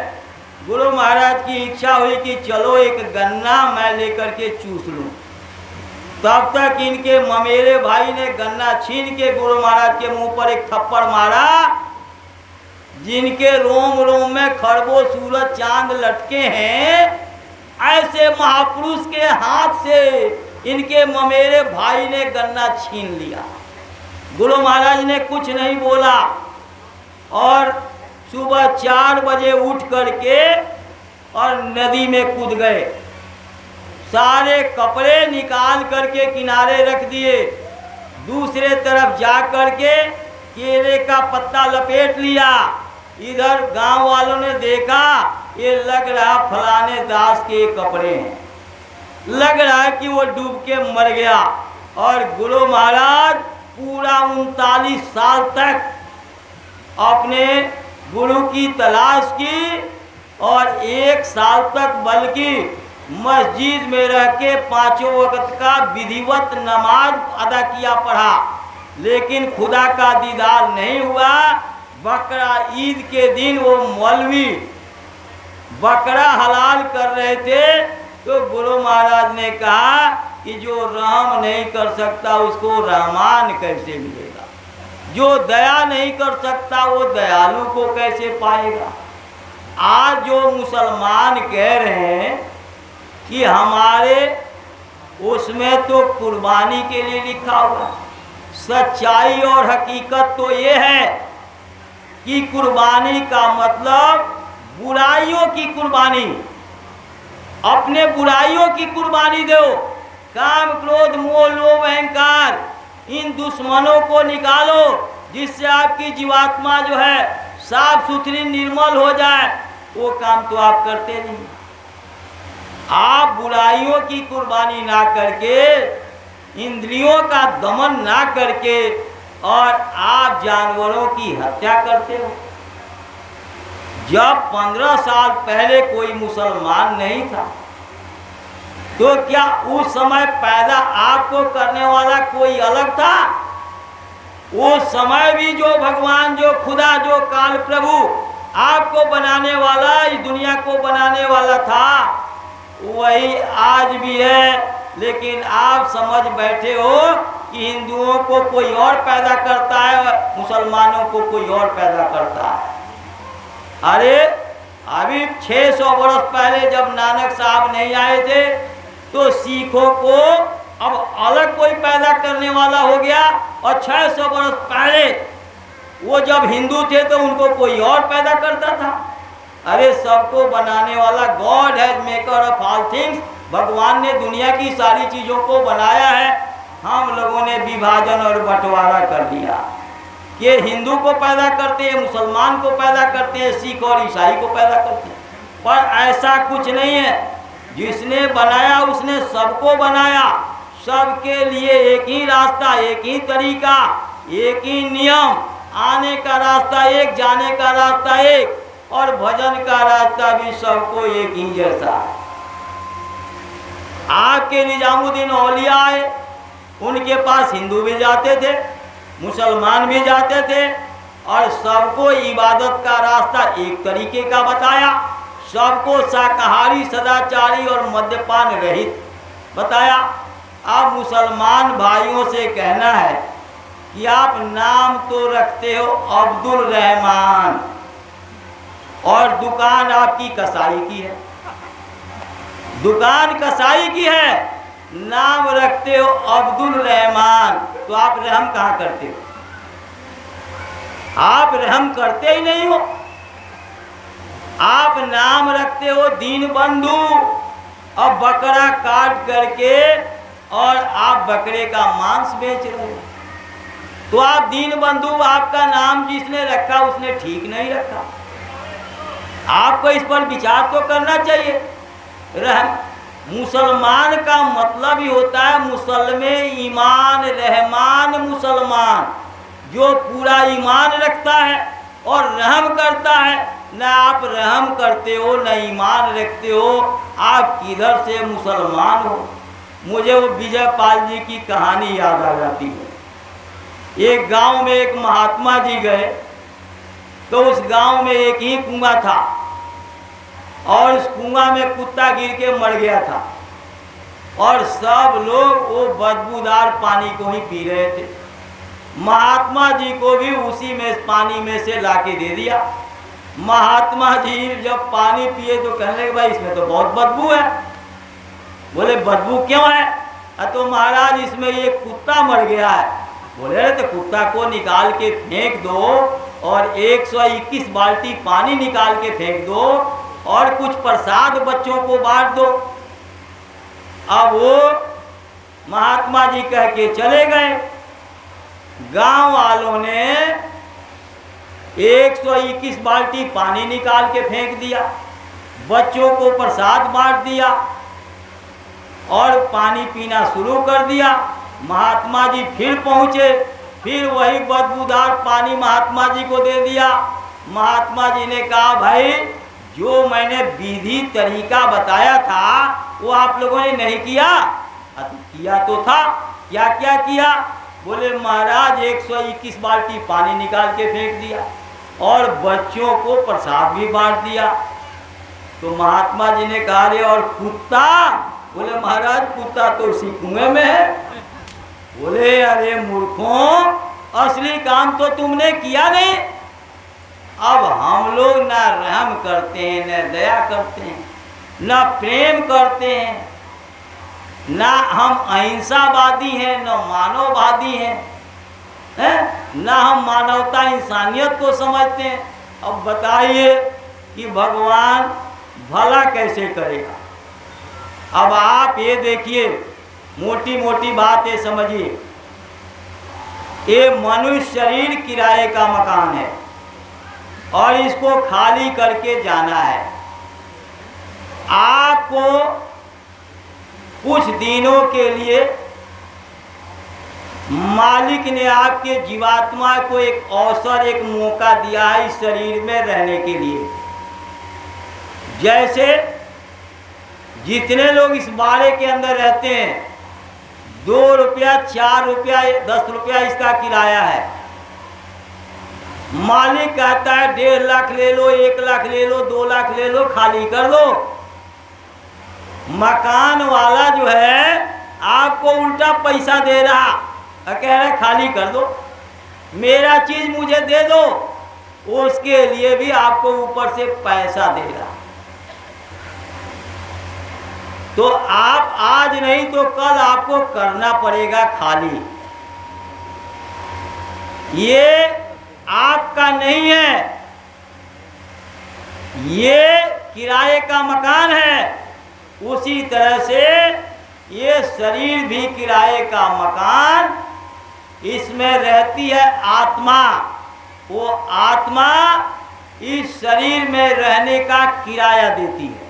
गुरु महाराज की इच्छा हुई कि चलो एक गन्ना मैं लेकर के चूस लूं। तब तक इनके ममेरे भाई ने गन्ना छीन के गुरु महाराज के मुंह पर एक थप्पड़ मारा, जिनके रोम रोम में खरबों सूरज चांद लटके हैं, ऐसे महापुरुष के हाथ से इनके ममेरे भाई ने गन्ना छीन लिया। गुरु महाराज ने कुछ नहीं बोला और सुबह 4 बजे उठ करके और नदी में कूद गए। सारे कपड़े निकाल करके किनारे रख दिए। दूसरे तरफ जा करके केले का पत्ता लपेट लिया। इधर गांव वालों ने देखा, ये लग रहा फलाने दास के कपड़े हैं, लग रहा है कि वो डूब के मर गया। और गुरु महाराज पूरा 39 साल तक अपने गुरु की तलाश की और 1 साल तक बल्कि मस्जिद में रह के 5 वक्त का विधिवत नमाज अदा किया, पढ़ा, लेकिन खुदा का दीदार नहीं हुआ। बकरा ईद के दिन वो मौलवी बकरा हलाल कर रहे थे, तो गुरु महाराज ने कहा कि जो रहम नहीं कर सकता उसको रहमान कैसे मिलेगा, जो दया नहीं कर सकता वो दयालु को कैसे पाएगा। आज जो मुसलमान कह रहे हैं कि हमारे उसमें तो कुर्बानी के लिए लिखा हुआ, सच्चाई और हकीकत तो ये है कि कुर्बानी का मतलब बुराइयों की कुर्बानी, अपने बुराइयों की कुर्बानी दो। काम क्रोध मोह लोभ अहंकार, इन दुश्मनों को निकालो, जिससे आपकी जीवात्मा जो है साफ सुथरी निर्मल हो जाए। वो काम तो आप करते नहीं। आप बुराइयों की कुर्बानी ना करके, इंद्रियों का दमन ना करके, और आप जानवरों की हत्या करते हो। जब 15 साल पहले कोई मुसलमान नहीं था, तो क्या उस समय पैदा आपको करने वाला कोई अलग था? उस समय भी जो भगवान, जो खुदा, जो काल प्रभु आपको बनाने वाला, इस दुनिया को बनाने वाला था, वही आज भी है। लेकिन आप समझ बैठे हो कि हिंदुओं को कोई और पैदा करता है, मुसलमानों को कोई और पैदा करता है। अरे अभी 600 वर्ष पहले जब नानक साहब नहीं आए थे, तो सिखों को अब अलग कोई पैदा करने वाला हो गया, और 600 वर्ष पहले वो जब हिंदू थे तो उनको कोई और पैदा करता था। अरे सबको बनाने वाला God has maker of all things, भगवान ने दुनिया की सारी चीज़ों को बनाया है। हम लोगों ने विभाजन और बंटवारा कर दिया कि हिंदू को पैदा करते हैं, मुसलमान को पैदा करते हैं, सिख और ईसाई को पैदा करते हैं। पर ऐसा कुछ नहीं है। जिसने बनाया उसने सबको बनाया, सबके लिए एक ही रास्ता, एक ही तरीका, एक ही नियम, आने का रास्ता एक, जाने का रास्ता एक, और भजन का रास्ता भी सबको एक ही जैसा है। आपके निजामुद्दीन औलिया आए, उनके पास हिंदू भी जाते थे, मुसलमान भी जाते थे, और सबको इबादत का रास्ता एक तरीके का बताया, सबको शाकाहारी, सदाचारी और मद्यपान रहित बताया। आप मुसलमान भाइयों से कहना है कि आप नाम तो रखते हो अब्दुल रहमान, और दुकान आपकी कसाई की है, दुकान कसाई की है, नाम रखते हो अब्दुल रहमान, तो आप रहम कहाँ करते हो? आप रहम करते ही नहीं हो। आप नाम रखते हो दीन बंधु, अब बकरा काट करके और आप बकरे का मांस बेच रहे हो। तो आप दीन बंधु, आपका नाम जिसने रखा उसने ठीक नहीं रखा। आपको इस पर विचार तो करना चाहिए। रहम मुसलमान का मतलब ही होता है मुसलमे ईमान, रहमान मुसलमान, जो पूरा ईमान रखता है और रहम करता है। न आप रहम करते हो, न ईमान रखते हो, आप किधर से मुसलमान हो? मुझे वो विजय पाल जी की कहानी याद आ जाती है। एक गांव में एक महात्मा जी गए, तो उस गांव में एक ही कुआं था और उस कुआं में कुत्ता गिर के मर गया था और सब लोग वो बदबूदार पानी को ही पी रहे थे। महात्मा जी को भी उसी में पानी में से लाके दे दिया। महात्मा जी जब पानी पिए तो कहने लगे भाई इसमें तो बहुत बदबू है। बोले बदबू क्यों है? तो महाराज इसमें ये कुत्ता मर गया है। बोले तो कुत्ता को निकाल के फेंक दो और 121 बाल्टी पानी निकाल के फेंक दो और कुछ प्रसाद बच्चों को बांट दो। अब वो महात्मा जी कह के चले गए। गांव वालों ने 121 बाल्टी पानी निकाल के फेंक दिया, बच्चों को प्रसाद बांट दिया और पानी पीना शुरू कर दिया। महात्मा जी फिर पहुँचे, फिर वही बदबूदार पानी महात्मा जी को दे दिया। महात्मा जी ने कहा भाई जो मैंने विधि तरीका बताया था वो आप लोगों ने नहीं किया? किया तो था। क्या क्या किया? बोले महाराज 121 बाल्टी पानी निकाल के फेंक दिया और बच्चों को प्रसाद भी बांट दिया। तो महात्मा जी ने कहा रे और कुत्ता? बोले महाराज कुत्ता तो उसी कुएं में है। बोले अरे मूर्खों, असली काम तो तुमने किया नहीं। अब हम लोग ना रहम करते हैं, न दया करते हैं, न प्रेम करते हैं, ना हम अहिंसावादी हैं, न मानववादी हैं, ना हम मानवता इंसानियत को समझते हैं। अब बताइए कि भगवान भला कैसे करेगा? अब आप ये देखिए, मोटी मोटी बात ये समझिए, ये मनुष्य शरीर किराए का मकान है और इसको खाली करके जाना है। आपको कुछ दिनों के लिए मालिक ने आपके जीवात्मा को एक अवसर, एक मौका दिया है इस शरीर में रहने के लिए। जैसे जितने लोग इस बाड़े के अंदर रहते हैं, 2 रुपया, 4 रुपया, 10 रुपया इसका किराया है। मालिक कहता है 1.5 लाख ले लो, 1 लाख ले लो, 2 लाख ले लो, खाली कर दो। मकान वाला जो है आपको उल्टा पैसा दे रहा, कह रहा खाली कर दो, मेरा चीज मुझे दे दो, उसके लिए भी आपको ऊपर से पैसा दे रहा। तो आप आज नहीं तो कल आपको करना पड़ेगा खाली। ये आपका नहीं है, ये किराए का मकान है। उसी तरह से ये शरीर भी किराए का मकान, इसमें रहती है आत्मा। वो आत्मा इस शरीर में रहने का किराया देती है,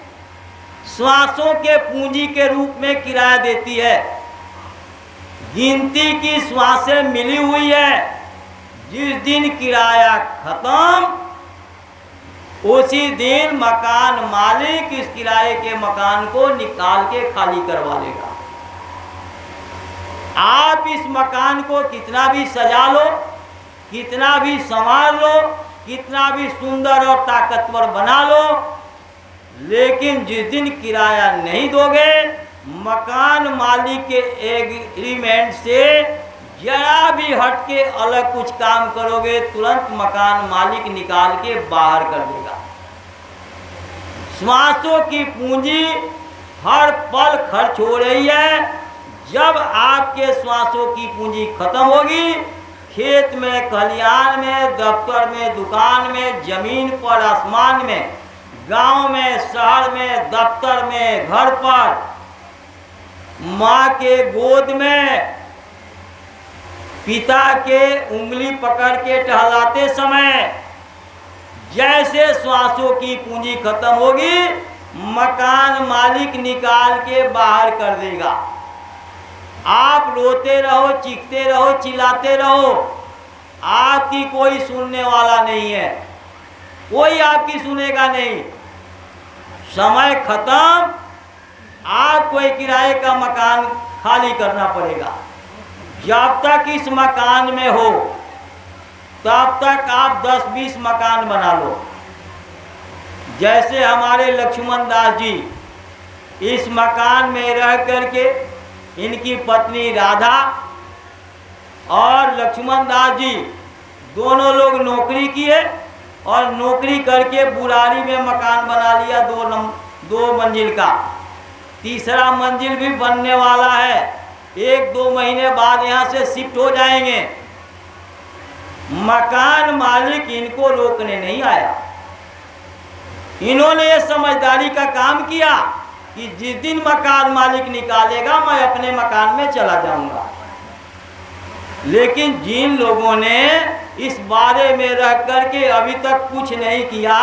श्वासों के पूंजी के रूप में किराया देती है। गिनती की श्वासें मिली हुई है। जिस दिन किराया खत्म उसी दिन मकान मालिक इस किराए के मकान को निकाल के खाली करवा लेगा। आप इस मकान को कितना भी सजा लो, कितना भी संवार लो, कितना भी सुंदर और ताकतवर बना लो, लेकिन जिस दिन किराया नहीं दोगे, मकान मालिक के एग्रीमेंट से जरा भी हट के अलग कुछ काम करोगे, तुरंत मकान मालिक निकाल के बाहर कर देगा। श्वासों की पूंजी हर पल खर्च हो रही है। जब आपके श्वासों की पूंजी खत्म होगी, खेत में, खलिहान में, दफ्तर में, दुकान में, जमीन पर, आसमान में, गांव में, शहर में, दफ्तर में, घर पर, माँ के गोद में, पिता के उंगली पकड़ के टहलाते समय, जैसे श्वासों की पूंजी खत्म होगी, मकान मालिक निकाल के बाहर कर देगा। आप रोते रहो, चीखते रहो, चिल्लाते रहो, आपकी कोई सुनने वाला नहीं है, कोई आपकी सुनेगा नहीं। समय खत्म, आपको एक किराए का मकान खाली करना पड़ेगा। जब तक इस मकान में हो तब तक आप 10-20 मकान बना लो। जैसे हमारे लक्ष्मण दास जी इस मकान में रह करके इनकी पत्नी राधा और लक्ष्मण दास जी दोनों लोग नौकरी किए और नौकरी करके बुराड़ी में मकान बना लिया 2 मंजिल का। तीसरा मंजिल भी बनने वाला है, 1-2 महीने बाद यहाँ से शिफ्ट हो जाएंगे। मकान मालिक इनको रोकने नहीं आया। इन्होंने ये समझदारी का काम किया कि जिस दिन मकान मालिक निकालेगा मैं अपने मकान में चला जाऊंगा। लेकिन जिन लोगों ने इस बारे में रह करके अभी तक कुछ नहीं किया,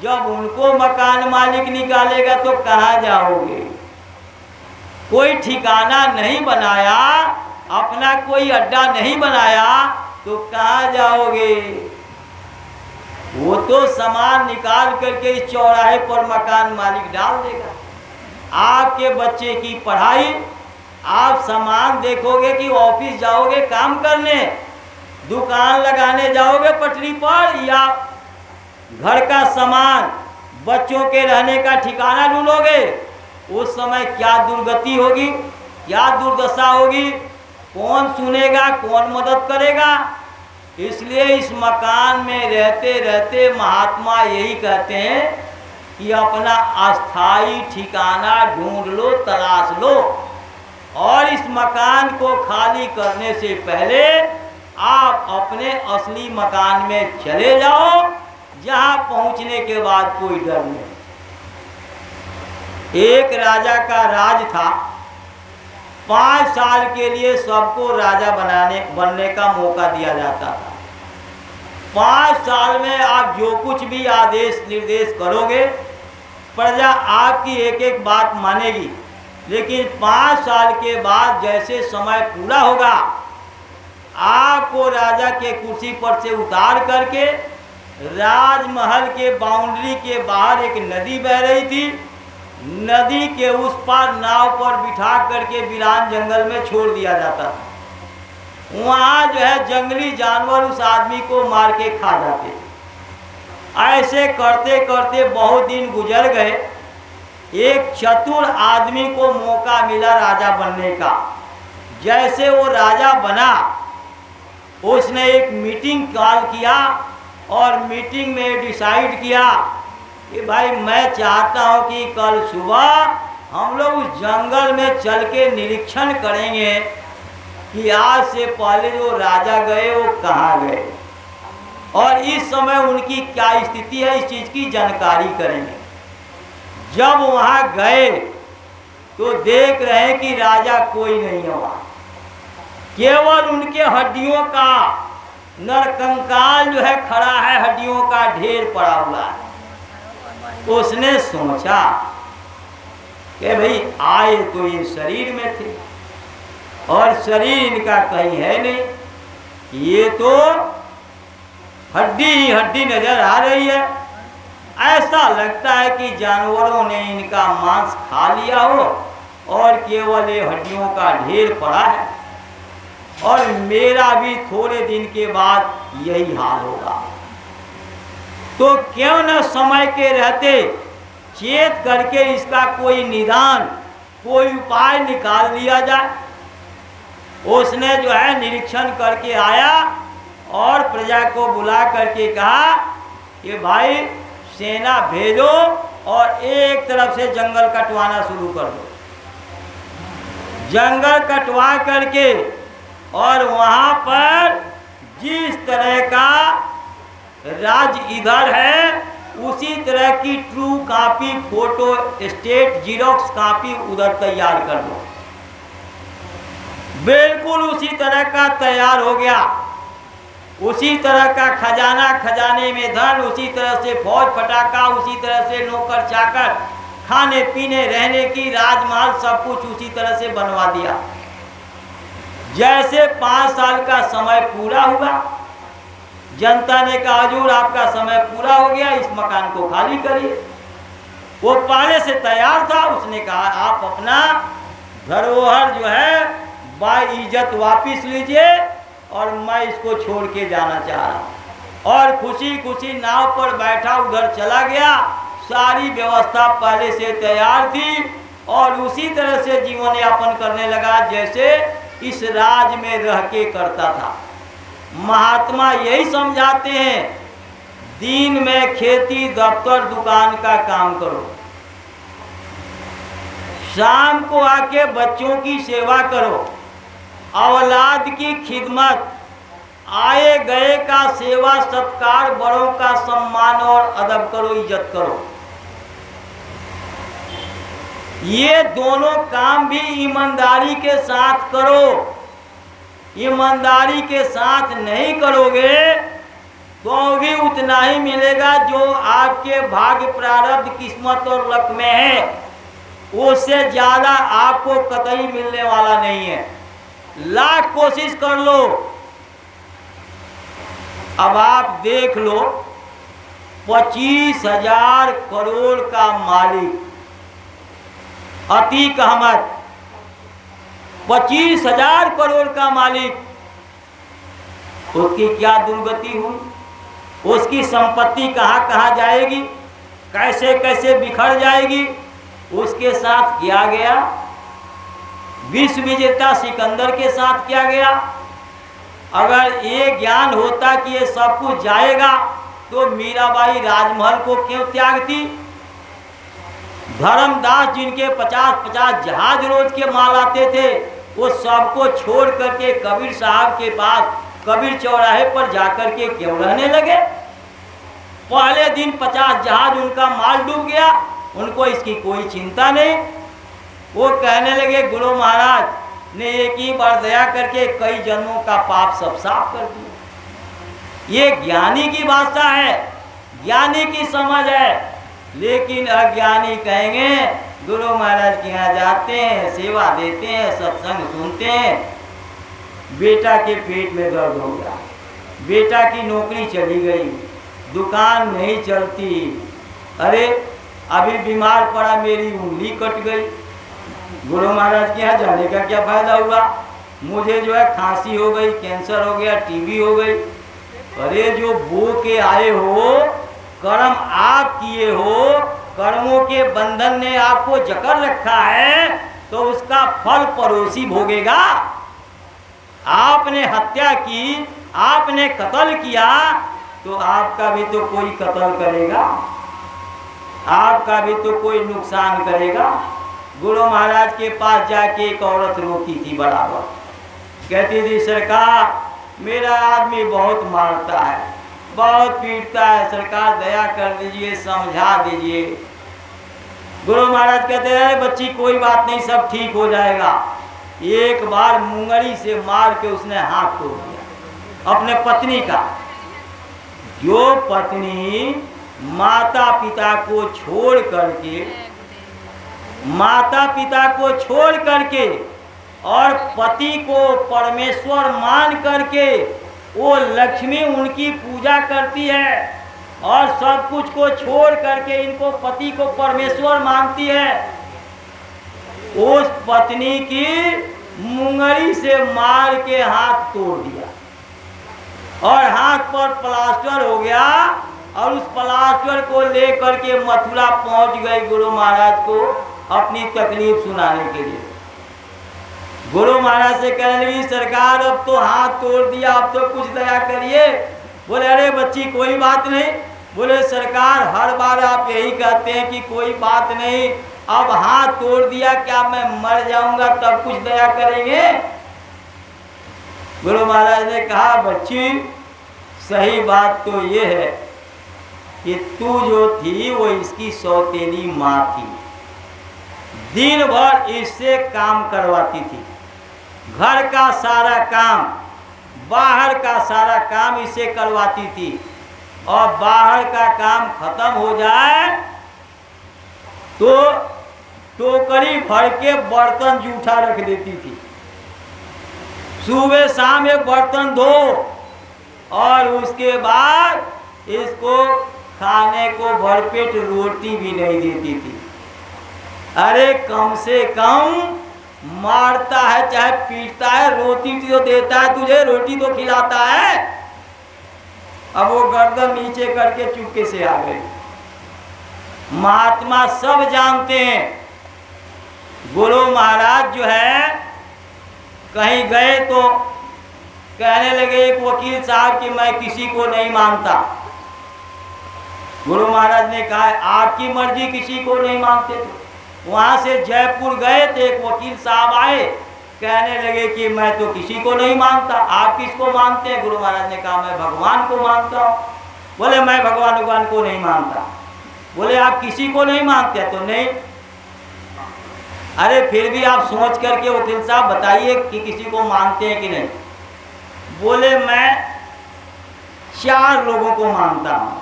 जब उनको मकान मालिक निकालेगा तो कहाँ जाओगे? कोई ठिकाना नहीं बनाया, अपना कोई अड्डा नहीं बनाया तो कहाँ जाओगे? वो तो सामान निकाल करके इस चौराहे पर मकान मालिक डाल देगा। आपके बच्चे की पढ़ाई, आप सामान देखोगे कि ऑफिस जाओगे काम करने, दुकान लगाने जाओगे पटरी पर, या घर का सामान बच्चों के रहने का ठिकाना ढूंढोगे? उस समय क्या दुर्गति होगी, क्या दुर्दशा होगी? कौन सुनेगा, कौन मदद करेगा? इसलिए इस मकान में रहते रहते महात्मा यही कहते हैं कि अपना अस्थाई ठिकाना ढूंढ लो, तलाश लो, और इस मकान को खाली करने से पहले आप अपने असली मकान में चले जाओ, जहां पहुंचने के बाद कोई डर नहीं। एक राजा का राज था, 5 साल के लिए सबको राजा बनने का मौका दिया जाता था। 5 साल में आप जो कुछ भी आदेश निर्देश करोगे प्रजा आपकी एक एक बात मानेगी। लेकिन 5 साल के बाद जैसे समय पूरा होगा, आपको राजा के कुर्सी पर से उतार करके राजमहल के बाउंड्री के बाहर एक नदी बह रही थी, नदी के उस पार नाव पर बिठा करके वीरान जंगल में छोड़ दिया जाता था। वहाँ जो है जंगली जानवर उस आदमी को मार के खा जाते। ऐसे करते करते बहुत दिन गुजर गए। एक चतुर आदमी को मौका मिला राजा बनने का। जैसे वो राजा बना, उसने एक मीटिंग कॉल किया और मीटिंग में डिसाइड किया कि भाई मैं चाहता हूं कि कल सुबह हम लोग उस जंगल में चल के निरीक्षण करेंगे कि आज से पहले जो राजा गए वो कहाँ गए और इस समय उनकी क्या स्थिति है, इस चीज़ की जानकारी करेंगे। जब वहाँ गए तो देख रहे हैं कि राजा कोई नहीं है वहाँ, केवल उनके हड्डियों का नरकंकाल जो है खड़ा है, हड्डियों का ढेर पड़ा हुआ है। उसने सोचा कि भाई आए तो ये शरीर में थे और शरीर इनका कहीं है नहीं, ये तो हड्डी ही हड्डी नजर आ रही है। ऐसा लगता है कि जानवरों ने इनका मांस खा लिया हो और केवल ये हड्डियों का ढेर पड़ा है, और मेरा भी थोड़े दिन के बाद यही हाल होगा। तो क्यों न समय के रहते चेत करके इसका कोई निदान, कोई उपाय निकाल लिया जाए। उसने जो है निरीक्षण करके आया और प्रजा को बुला करके कहा कि भाई सेना भेजो और एक तरफ से जंगल कटवाना शुरू कर दो। जंगल कटवा करके और वहाँ पर जिस तरह का राज्य इधर है उसी तरह की true copy, photo state xerox copy उधर तैयार कर दो। बिल्कुल उसी तरह का तैयार हो गया, उसी तरह का खजाना, खजाने में धन, उसी तरह से फौज फटाका, उसी तरह से नौकर चाकर, खाने पीने रहने की राजमहल, सब कुछ उसी तरह से बनवा दिया। जैसे 5 साल का समय पूरा हुआ, जनता ने कहा हजूर आपका समय पूरा हो गया, इस मकान को खाली करिए। वो पहले से तैयार था। उसने कहा आप अपना धरोहर जो है बाइज्जत वापिस लीजिए और मैं इसको छोड़ के जाना चाह रहा हूँ। और खुशी खुशी नाव पर बैठा उधर चला गया। सारी व्यवस्था पहले से तैयार थी और उसी तरह से जीवन यापन करने लगा जैसे इस राज में रह के करता था। महात्मा यही समझाते हैं, दिन में खेती दफ्तर दुकान का काम करो, शाम को आके बच्चों की सेवा करो, औलाद की खिदमत, आए गए का सेवा सत्कार, बड़ों का सम्मान और अदब करो, इज्जत करो। ये दोनों काम भी ईमानदारी के साथ करो। ईमानदारी के साथ नहीं करोगे तो भी उतना ही मिलेगा जो आपके भाग्य प्रारब्ध किस्मत और लक में है, उससे ज्यादा आपको कतई मिलने वाला नहीं है। लाख कोशिश कर लो। अब आप देख लो, 25,000 करोड़ का मालिक अतीक अहमद, 25,000 करोड़ का मालिक, उसकी क्या दुर्गति हुई? उसकी संपत्ति कहाँ कहाँ जाएगी, कैसे कैसे बिखर जाएगी? उसके साथ क्या गया? विश्व विजेता सिकंदर के साथ क्या गया? अगर ये ज्ञान होता कि ये सब कुछ जाएगा तो मीराबाई राजमहल को क्यों त्यागती? धर्मदास जिनके 50-50 जहाज रोज के माल आते थे, वो सबको छोड़ करके कबीर साहब के पास कबीर चौराहे पर जाकर के क्यों रहने लगे? पहले दिन 50 जहाज उनका माल डूब गया, उनको इसकी कोई चिंता नहीं। वो कहने लगे गुरु महाराज ने एक ही बार दया करके कई जन्मों का पाप सब साफ कर दिया। ये ज्ञानी की भाषा है, ज्ञानी की समझ है। लेकिन अज्ञानी कहेंगे गुरु महाराज के यहाँ जाते हैं, सेवा देते हैं, सत्संग सुनते हैं, बेटा के पेट में दर्द हो गया, बेटा की नौकरी चली गई, दुकान नहीं चलती, अरे अभी बीमार पड़ा, मेरी उंगली कट गई, गुरु महाराज के यहाँ जाने का क्या फायदा हुआ? मुझे जो है खांसी हो गई, कैंसर हो गया, टीबी हो गई। अरे जो बो के आए हो, कर्म आप किए हो, कर्मों के बंधन ने आपको जकड़ रखा है, तो उसका फल पड़ोसी भोगेगा। आपने हत्या की, आपने कत्ल किया, तो आपका भी तो कोई कत्ल करेगा, आपका भी तो कोई नुकसान करेगा। गुरु महाराज के पास जाके एक औरत रोती थी बराबर, कहती थी सरकार मेरा आदमी बहुत मारता है, बहुत पीटता है, सरकार दया कर दीजिए, समझा दीजिए। गुरु महाराज कहते हैं अरे बच्ची कोई बात नहीं, सब ठीक हो जाएगा। एक बार मुंगरी से मार के उसने हाथ तोड़ दिया अपने पत्नी का। जो पत्नी माता पिता को छोड़ करके, माता पिता को छोड़ करके और पति को परमेश्वर मान करके वो लक्ष्मी उनकी पूजा करती है और सब कुछ को छोड़ करके इनको पति को परमेश्वर मानती है, उस पत्नी की मुंगरी से मार के हाथ तोड़ दिया और हाथ पर प्लास्टर हो गया और उस प्लास्टर को लेकर के मथुरा पहुंच गई गुरु महाराज को अपनी तकलीफ सुनाने के लिए। गुरु महाराज से कहने लगी सरकार अब तो हाथ तोड़ दिया, अब तो कुछ दया करिए। बोले अरे बच्ची कोई बात नहीं। बोले सरकार हर बार आप यही कहते हैं कि कोई बात नहीं, अब हाथ तोड़ दिया, क्या मैं मर जाऊंगा तब कुछ दया करेंगे? गुरु महाराज ने कहा बच्ची सही बात तो ये है कि तू जो थी वो इसकी सौतेली माँ थी, दिन भर इससे काम करवाती थी, घर का सारा काम, बाहर का सारा काम इससे करवाती थी और बाहर का काम खत्म हो जाए तो टोकरी भर के बर्तन जूठा रख देती थी, सुबह शाम एक बर्तन धो और उसके बाद इसको खाने को भरपेट रोटी भी नहीं देती थी। अरे कम से कम मारता है चाहे पीटता है, रोटी तो देता है तुझे, रोटी तो खिलाता है। अब वो गर्दन नीचे करके चुपके से आ गए। महात्मा सब जानते हैं, गुरु महाराज जो है कहीं गए तो कहने लगे एक वकील साहब कि मैं किसी को नहीं मानता। गुरु महाराज ने कहा आपकी मर्जी, किसी को नहीं मानते थे। वहां से जयपुर गए तो एक वकील साहब आए, कहने लगे कि मैं तो किसी को नहीं मानता। आप किसको मानते हैं? गुरु महाराज ने कहा मैं भगवान को मानता हूँ। बोले मैं भगवान को नहीं मानता। बोले आप किसी को नहीं मानते? तो नहीं। अरे फिर भी आप सोच करके वकील साहब बताइए कि किसी को मानते हैं कि नहीं। बोले मैं 4 लोगों को मानता हूँ,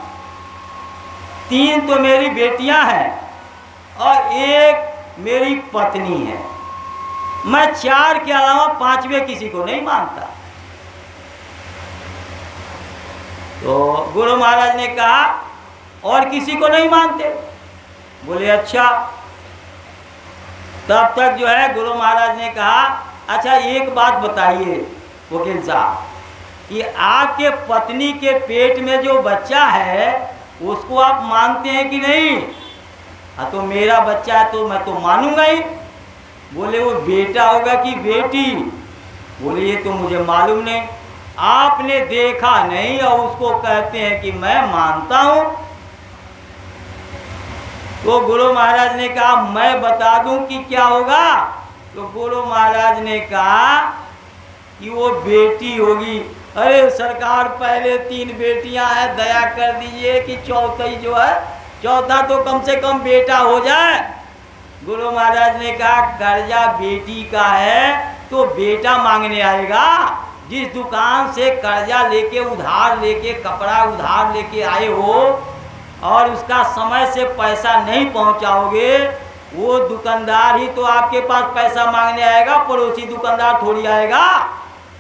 3 तो मेरी बेटियां हैं और 1 मेरी पत्नी है। मैं 4 के अलावा 5वें किसी को नहीं मानता। तो गुरु महाराज ने कहा और किसी को नहीं मानते? बोले अच्छा। तब तक जो है गुरु महाराज ने कहा अच्छा एक बात बताइए वकील साहब कि आपके पत्नी के पेट में जो बच्चा है उसको आप मानते हैं कि नहीं? हाँ तो मेरा बच्चा है तो मैं तो मानूंगा ही। बोले वो बेटा होगा कि बेटी? बोले ये तो मुझे मालूम नहीं, आपने देखा नहीं और उसको कहते हैं कि मैं मानता हूं। तो गुरु महाराज ने कहा मैं बता दूं कि क्या होगा? तो गुरु महाराज ने कहा कि वो बेटी होगी। अरे सरकार पहले 3 बेटियां हैं, दया कर दीजिए कि चौथी जो है, चौथा तो कम से कम बेटा हो जाए। गुरु महाराज ने कहा कर्जा बेटी का है तो बेटा मांगने आएगा। जिस दुकान से कर्जा लेके उधार लेके कपड़ा उधार लेके आए हो और उसका समय से पैसा नहीं पहुंचाओगे, वो दुकानदार ही तो आपके पास पैसा मांगने आएगा, पड़ोसी दुकानदार थोड़ी आएगा।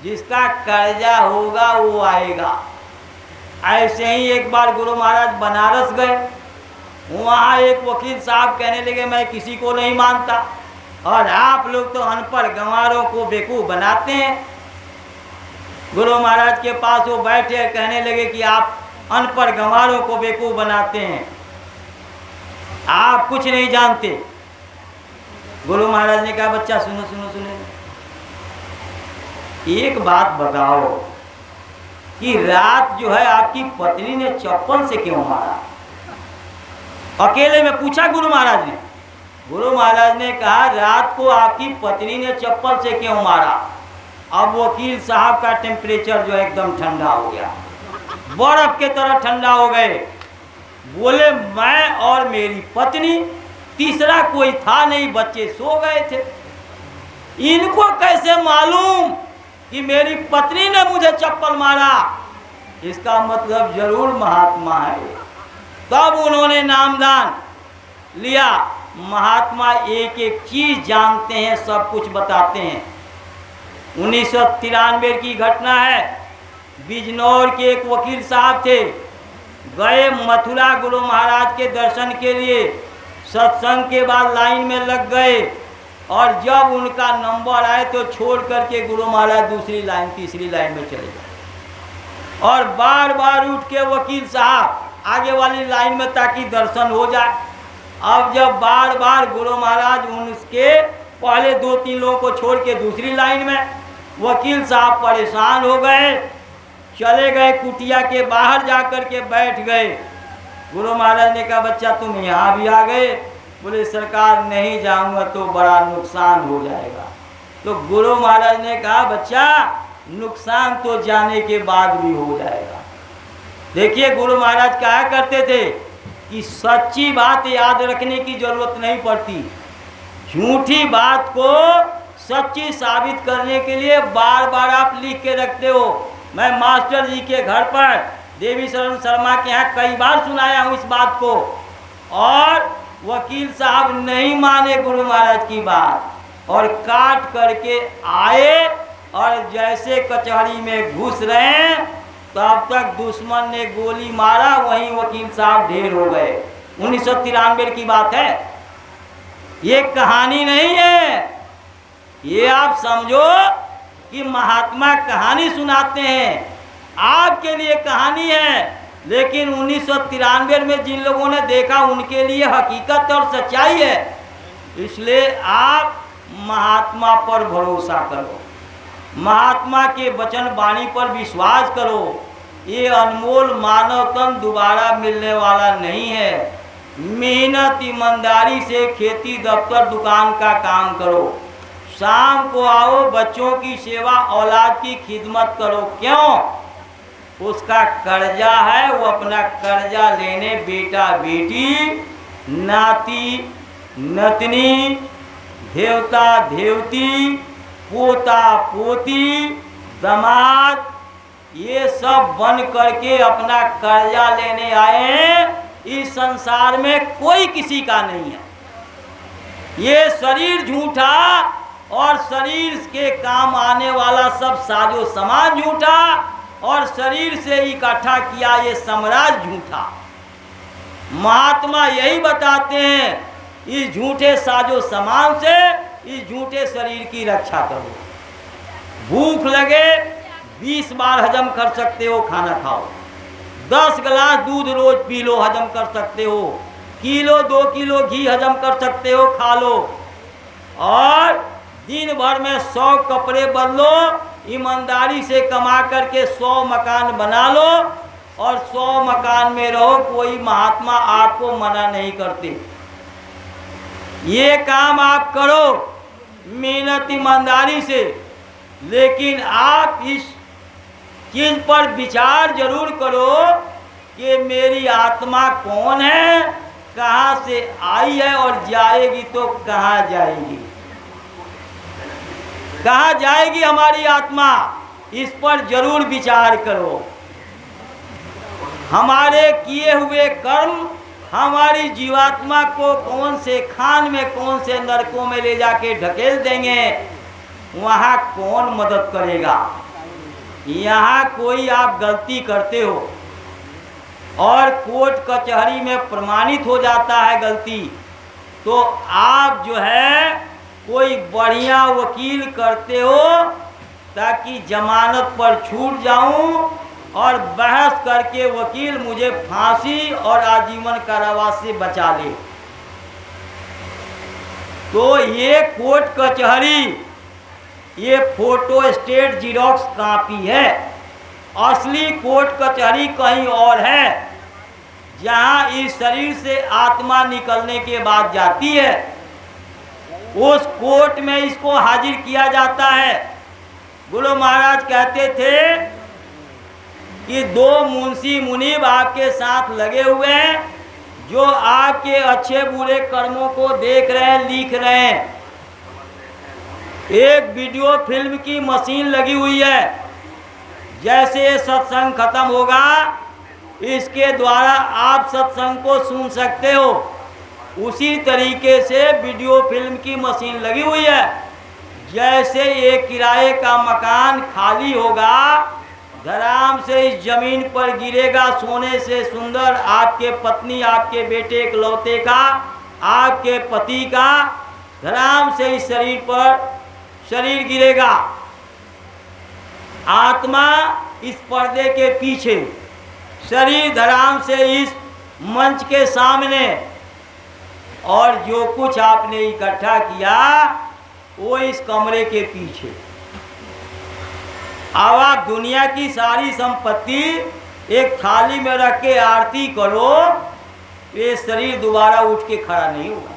जिसका कर्जा होगा वो आएगा। ऐसे ही एक बार गुरु महाराज बनारस गए, वहाँ एक वकील साहब कहने लगे मैं किसी को नहीं मानता और आप लोग तो अनपढ़ गंवारों को बेवकूफ बनाते हैं। गुरु महाराज के पास वो बैठे, कहने लगे कि आप अनपढ़ गंवारों को बेवकूफ बनाते हैं, आप कुछ नहीं जानते। गुरु महाराज ने कहा बच्चा सुनो सुनो सुनो, एक बात बताओ कि रात जो है आपकी पत्नी ने चप्पल से क्यों मारा? अकेले में पूछा गुरु महाराज ने। गुरु महाराज ने कहा रात को आपकी पत्नी ने चप्पल से क्यों मारा? अब वकील साहब का टेम्परेचर जो है एकदम ठंडा हो गया, बर्फ के तरह ठंडा हो गए। बोले मैं और मेरी पत्नी, तीसरा कोई था नहीं, बच्चे सो गए थे। इनको कैसे मालूम कि मेरी पत्नी ने मुझे चप्पल मारा? इसका मतलब जरूर महात्मा है। तब उन्होंने नामदान लिया। महात्मा एक एक चीज जानते हैं, सब कुछ बताते हैं। 1993 की घटना है। बिजनौर के एक वकील साहब थे, गए मथुरा गुरु महाराज के दर्शन के लिए। सत्संग के बाद लाइन में लग गए और जब उनका नंबर आए तो छोड़ करके गुरु महाराज दूसरी लाइन तीसरी लाइन में चले गए और बार बार उठ के वकील साहब आगे वाली लाइन में ताकि दर्शन हो जाए। अब जब बार बार गुरु महाराज उनके पहले 2-3 लोगों को छोड़ के दूसरी लाइन में, वकील साहब परेशान हो गए, चले गए कुटिया के बाहर जा कर के बैठ गए। गुरु महाराज ने कहा बच्चा तुम यहाँ भी आ गए? बोले सरकार नहीं जाऊंगा तो बड़ा नुकसान हो जाएगा। तो गुरु महाराज ने कहा बच्चा नुकसान तो जाने के बाद भी हो जाएगा। देखिए गुरु महाराज कहा करते थे कि सच्ची बात याद रखने की जरूरत नहीं पड़ती, झूठी बात को सच्ची साबित करने के लिए बार बार आप लिख के रखते हो। मैं मास्टर जी के घर पर देवी शरण शर्मा के यहाँ कई बार सुनाया हूँ इस बात को, और वकील साहब नहीं माने गुरु महाराज की बात और काट करके आए और जैसे कचहरी में घुस रहे तब तक दुश्मन ने गोली मारा, वहीं वकील साहब ढेर हो गए। 1993 की बात है, ये कहानी नहीं है। ये आप समझो कि महात्मा कहानी सुनाते हैं, आपके लिए कहानी है, लेकिन 1993 में जिन लोगों ने देखा उनके लिए हकीकत और सच्चाई है। इसलिए आप महात्मा पर भरोसा करो, महात्मा के वचन वाणी पर विश्वास करो। ये अनमोल मानव तन दोबारा मिलने वाला नहीं है। मेहनत ईमानदारी से खेती दफ्तर दुकान का काम करो, शाम को आओ, बच्चों की सेवा औलाद की खिदमत करो। क्यों? उसका कर्जा है, वो अपना कर्जा लेने बेटा बेटी, नाती नतनी, देवता देवती, पोता पोती, दामाद, ये सब बन करके अपना कर्जा लेने आए हैं। इस संसार में कोई किसी का नहीं है। ये शरीर झूठा और शरीर के काम आने वाला सब साजो सामान झूठा और शरीर से इकट्ठा किया ये साम्राज्य झूठा। महात्मा यही बताते हैं, इस झूठे साजो सामान से इस झूठे शरीर की रक्षा करो। भूख लगे 20 बार हजम कर सकते हो, खाना खाओ। 10 गिलास दूध रोज पी लो, हजम कर सकते हो। किलो 2 किलो घी हजम कर सकते हो, खा लो। और दिन भर में 100 कपड़े बदलो, ईमानदारी से कमा करके 100 मकान बना लो और 100 मकान में रहो। कोई महात्मा आपको मना नहीं करते। ये काम आप करो मेहनत ईमानदारी से, लेकिन आप इस चीज पर विचार जरूर करो कि मेरी आत्मा कौन है, कहाँ से आई है और जाएगी तो कहाँ जाएगी। कहाँ जाएगी हमारी आत्मा, इस पर जरूर विचार करो। हमारे किए हुए कर्म हमारी जीवात्मा को कौन से खान में, कौन से नरकों में ले जाके ढकेल देंगे, वहाँ कौन मदद करेगा। यहाँ कोई आप गलती करते हो और कोर्ट कचहरी में प्रमाणित हो जाता है गलती, तो आप जो है कोई बढ़िया वकील करते हो ताकि जमानत पर छूट जाऊं और बहस करके वकील मुझे फांसी और आजीवन कारावास से बचा ले। तो ये कोर्ट कचहरी, ये फोटो स्टेट जीरोक्स कॉपी है। असली कोर्ट कचहरी कहीं और है, जहां इस शरीर से आत्मा निकलने के बाद जाती है। उस कोर्ट में इसको हाजिर किया जाता है। गुरु महाराज कहते थे कि 2 मुंशी मुनीब आपके साथ लगे हुए हैं, जो आपके अच्छे बुरे कर्मों को देख रहे हैं, लिख रहे हैं। एक वीडियो फिल्म की मशीन लगी हुई है। जैसे ये सत्संग खत्म होगा, इसके द्वारा आप सत्संग को सुन सकते हो। उसी तरीके से वीडियो फिल्म की मशीन लगी हुई है। जैसे ये किराए का मकान खाली होगा, धड़ाम से इस जमीन पर गिरेगा सोने से सुंदर आपके पत्नी, आपके बेटे इकलौते का, आपके पति का, धड़ाम से इस शरीर पर शरीर गिरेगा। आत्मा इस पर्दे के पीछे, शरीर धड़ाम से इस मंच के सामने, और जो कुछ आपने इकट्ठा किया वो इस कमरे के पीछे। अब आप दुनिया की सारी संपत्ति एक थाली में रख के आरती करो, ये शरीर दोबारा उठ के खड़ा नहीं होगा,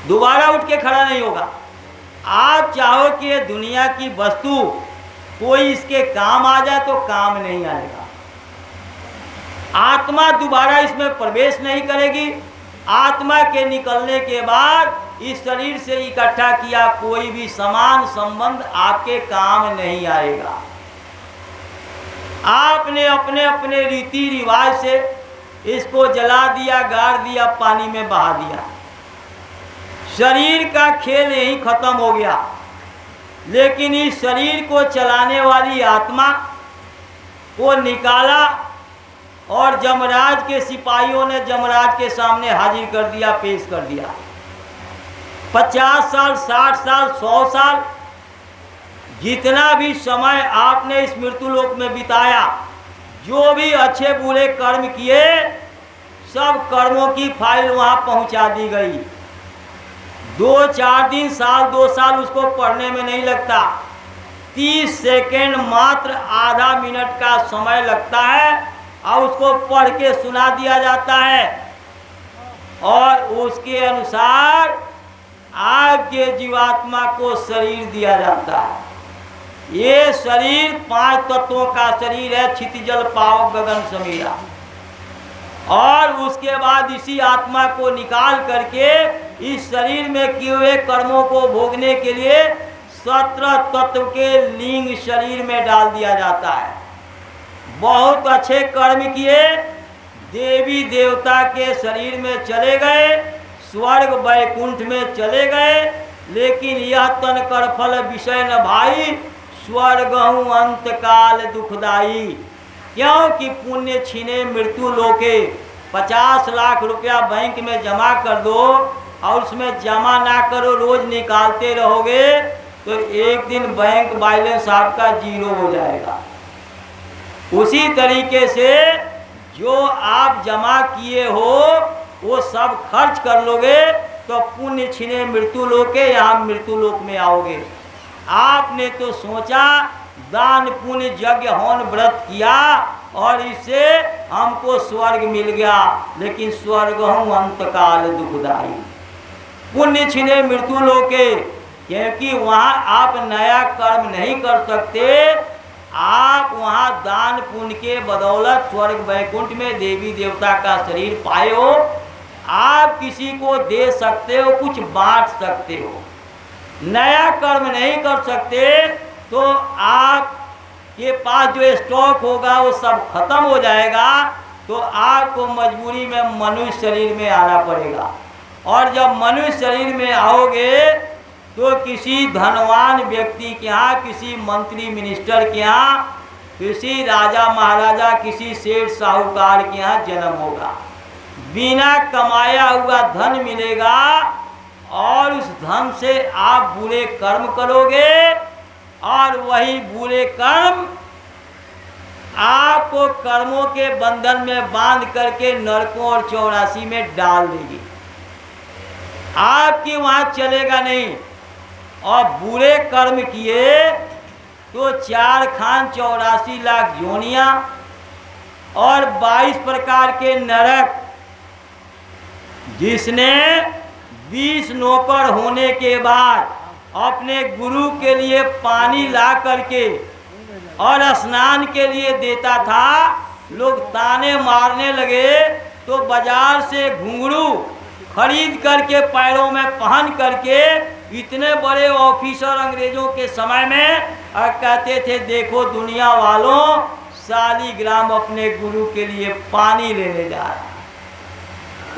दोबारा उठ के खड़ा नहीं होगा। आप चाहो कि ये दुनिया की वस्तु कोई इसके काम आ जाए तो काम नहीं आएगा। आत्मा दोबारा इसमें प्रवेश नहीं करेगी। आत्मा के निकलने के बाद इस शरीर से इकट्ठा किया कोई भी समान संबंध आपके काम नहीं आएगा। आपने अपने अपने रीति रिवाज से इसको जला दिया, गाड़ दिया, पानी में बहा दिया। शरीर का खेल यही खत्म हो गया। लेकिन इस शरीर को चलाने वाली आत्मा, को निकाला और यमराज के सिपाहियों ने यमराज के सामने हाजिर कर दिया, पेश कर दिया। 50 साल, 60 साल, 100 साल, जितना भी समय आपने इस मृत्युलोक में बिताया, जो भी अच्छे बुरे कर्म किए, सब कर्मों की फाइल वहाँ पहुँचा दी गई। 2-4 दिन, साल, 2 साल उसको पढ़ने में नहीं लगता। 30 सेकेंड, मात्र आधा मिनट का समय लगता है और उसको पढ़ के सुना दिया जाता है और उसके अनुसार आपके जीवात्मा को शरीर दिया जाता है। ये शरीर 5 तत्वों का शरीर है, क्षिति जल पावक गगन समीरा। और उसके बाद इसी आत्मा को निकाल करके इस शरीर में किए हुए कर्मों को भोगने के लिए 17 तत्व के लिंग शरीर में डाल दिया जाता है। बहुत अच्छे कर्म किए, देवी देवता के शरीर में चले गए, स्वर्ग वैकुंठ में चले गए, लेकिन यह तन कर फल विषय न भाई, स्वर्गहु अंत काल दुखदाई। क्योंकि पुण्य छीने मृत्यु लोके। 50 लाख रुपया बैंक में जमा कर दो और उसमें जमा ना करो, रोज निकालते रहोगे तो एक दिन बैंक बैलेंस आपका 0 हो जाएगा। उसी तरीके से जो आप जमा किए हो वो सब खर्च कर लोगे तो पुण्य छीने मृत्यु लोके, यहाँ मृत्यु लोक में आओगे। आपने तो सोचा दान पुण्य यज्ञ हवन व्रत किया और इससे हमको स्वर्ग मिल गया, लेकिन स्वर्ग हूँ अंतकाल दुखदाई। पुण्य छिने मृत्यु लोके, क्योंकि वहाँ आप नया कर्म नहीं कर सकते। आप वहाँ दान पुण्य के बदौलत स्वर्ग वैकुंठ में देवी देवता का शरीर पाए हो। आप किसी को दे सकते हो, कुछ बांट सकते हो, नया कर्म नहीं कर सकते। तो आपके पास जो स्टॉक होगा वो सब खत्म हो जाएगा, तो आपको मजबूरी में मनुष्य शरीर में आना पड़ेगा। और जब मनुष्य शरीर में आओगे तो किसी धनवान व्यक्ति के यहाँ, किसी मंत्री मिनिस्टर के यहाँ, किसी राजा महाराजा, किसी सेठ साहूकार के यहाँ जन्म होगा। बिना कमाया हुआ धन मिलेगा और उस धन से आप बुरे कर्म करोगे और वही बुरे कर्म आपको कर्मों के बंधन में बांध करके नरकों और 84 में डाल देगी। आपकी वहाँ चलेगा नहीं। और बुरे कर्म किए तो 4 खान 84 लाख योनियाँ और 22 प्रकार के नरक। जिसने 20 नौकर होने के बाद अपने गुरु के लिए पानी ला करके और स्नान के लिए देता था, लोग ताने मारने लगे तो बाजार से घुंघरू खरीद करके पैरों में पहन करके इतने बड़े ऑफिसर अंग्रेजों के समय में और कहते थे, देखो दुनिया वालों, शालिग्राम अपने गुरु के लिए पानी लेने जा रहा है।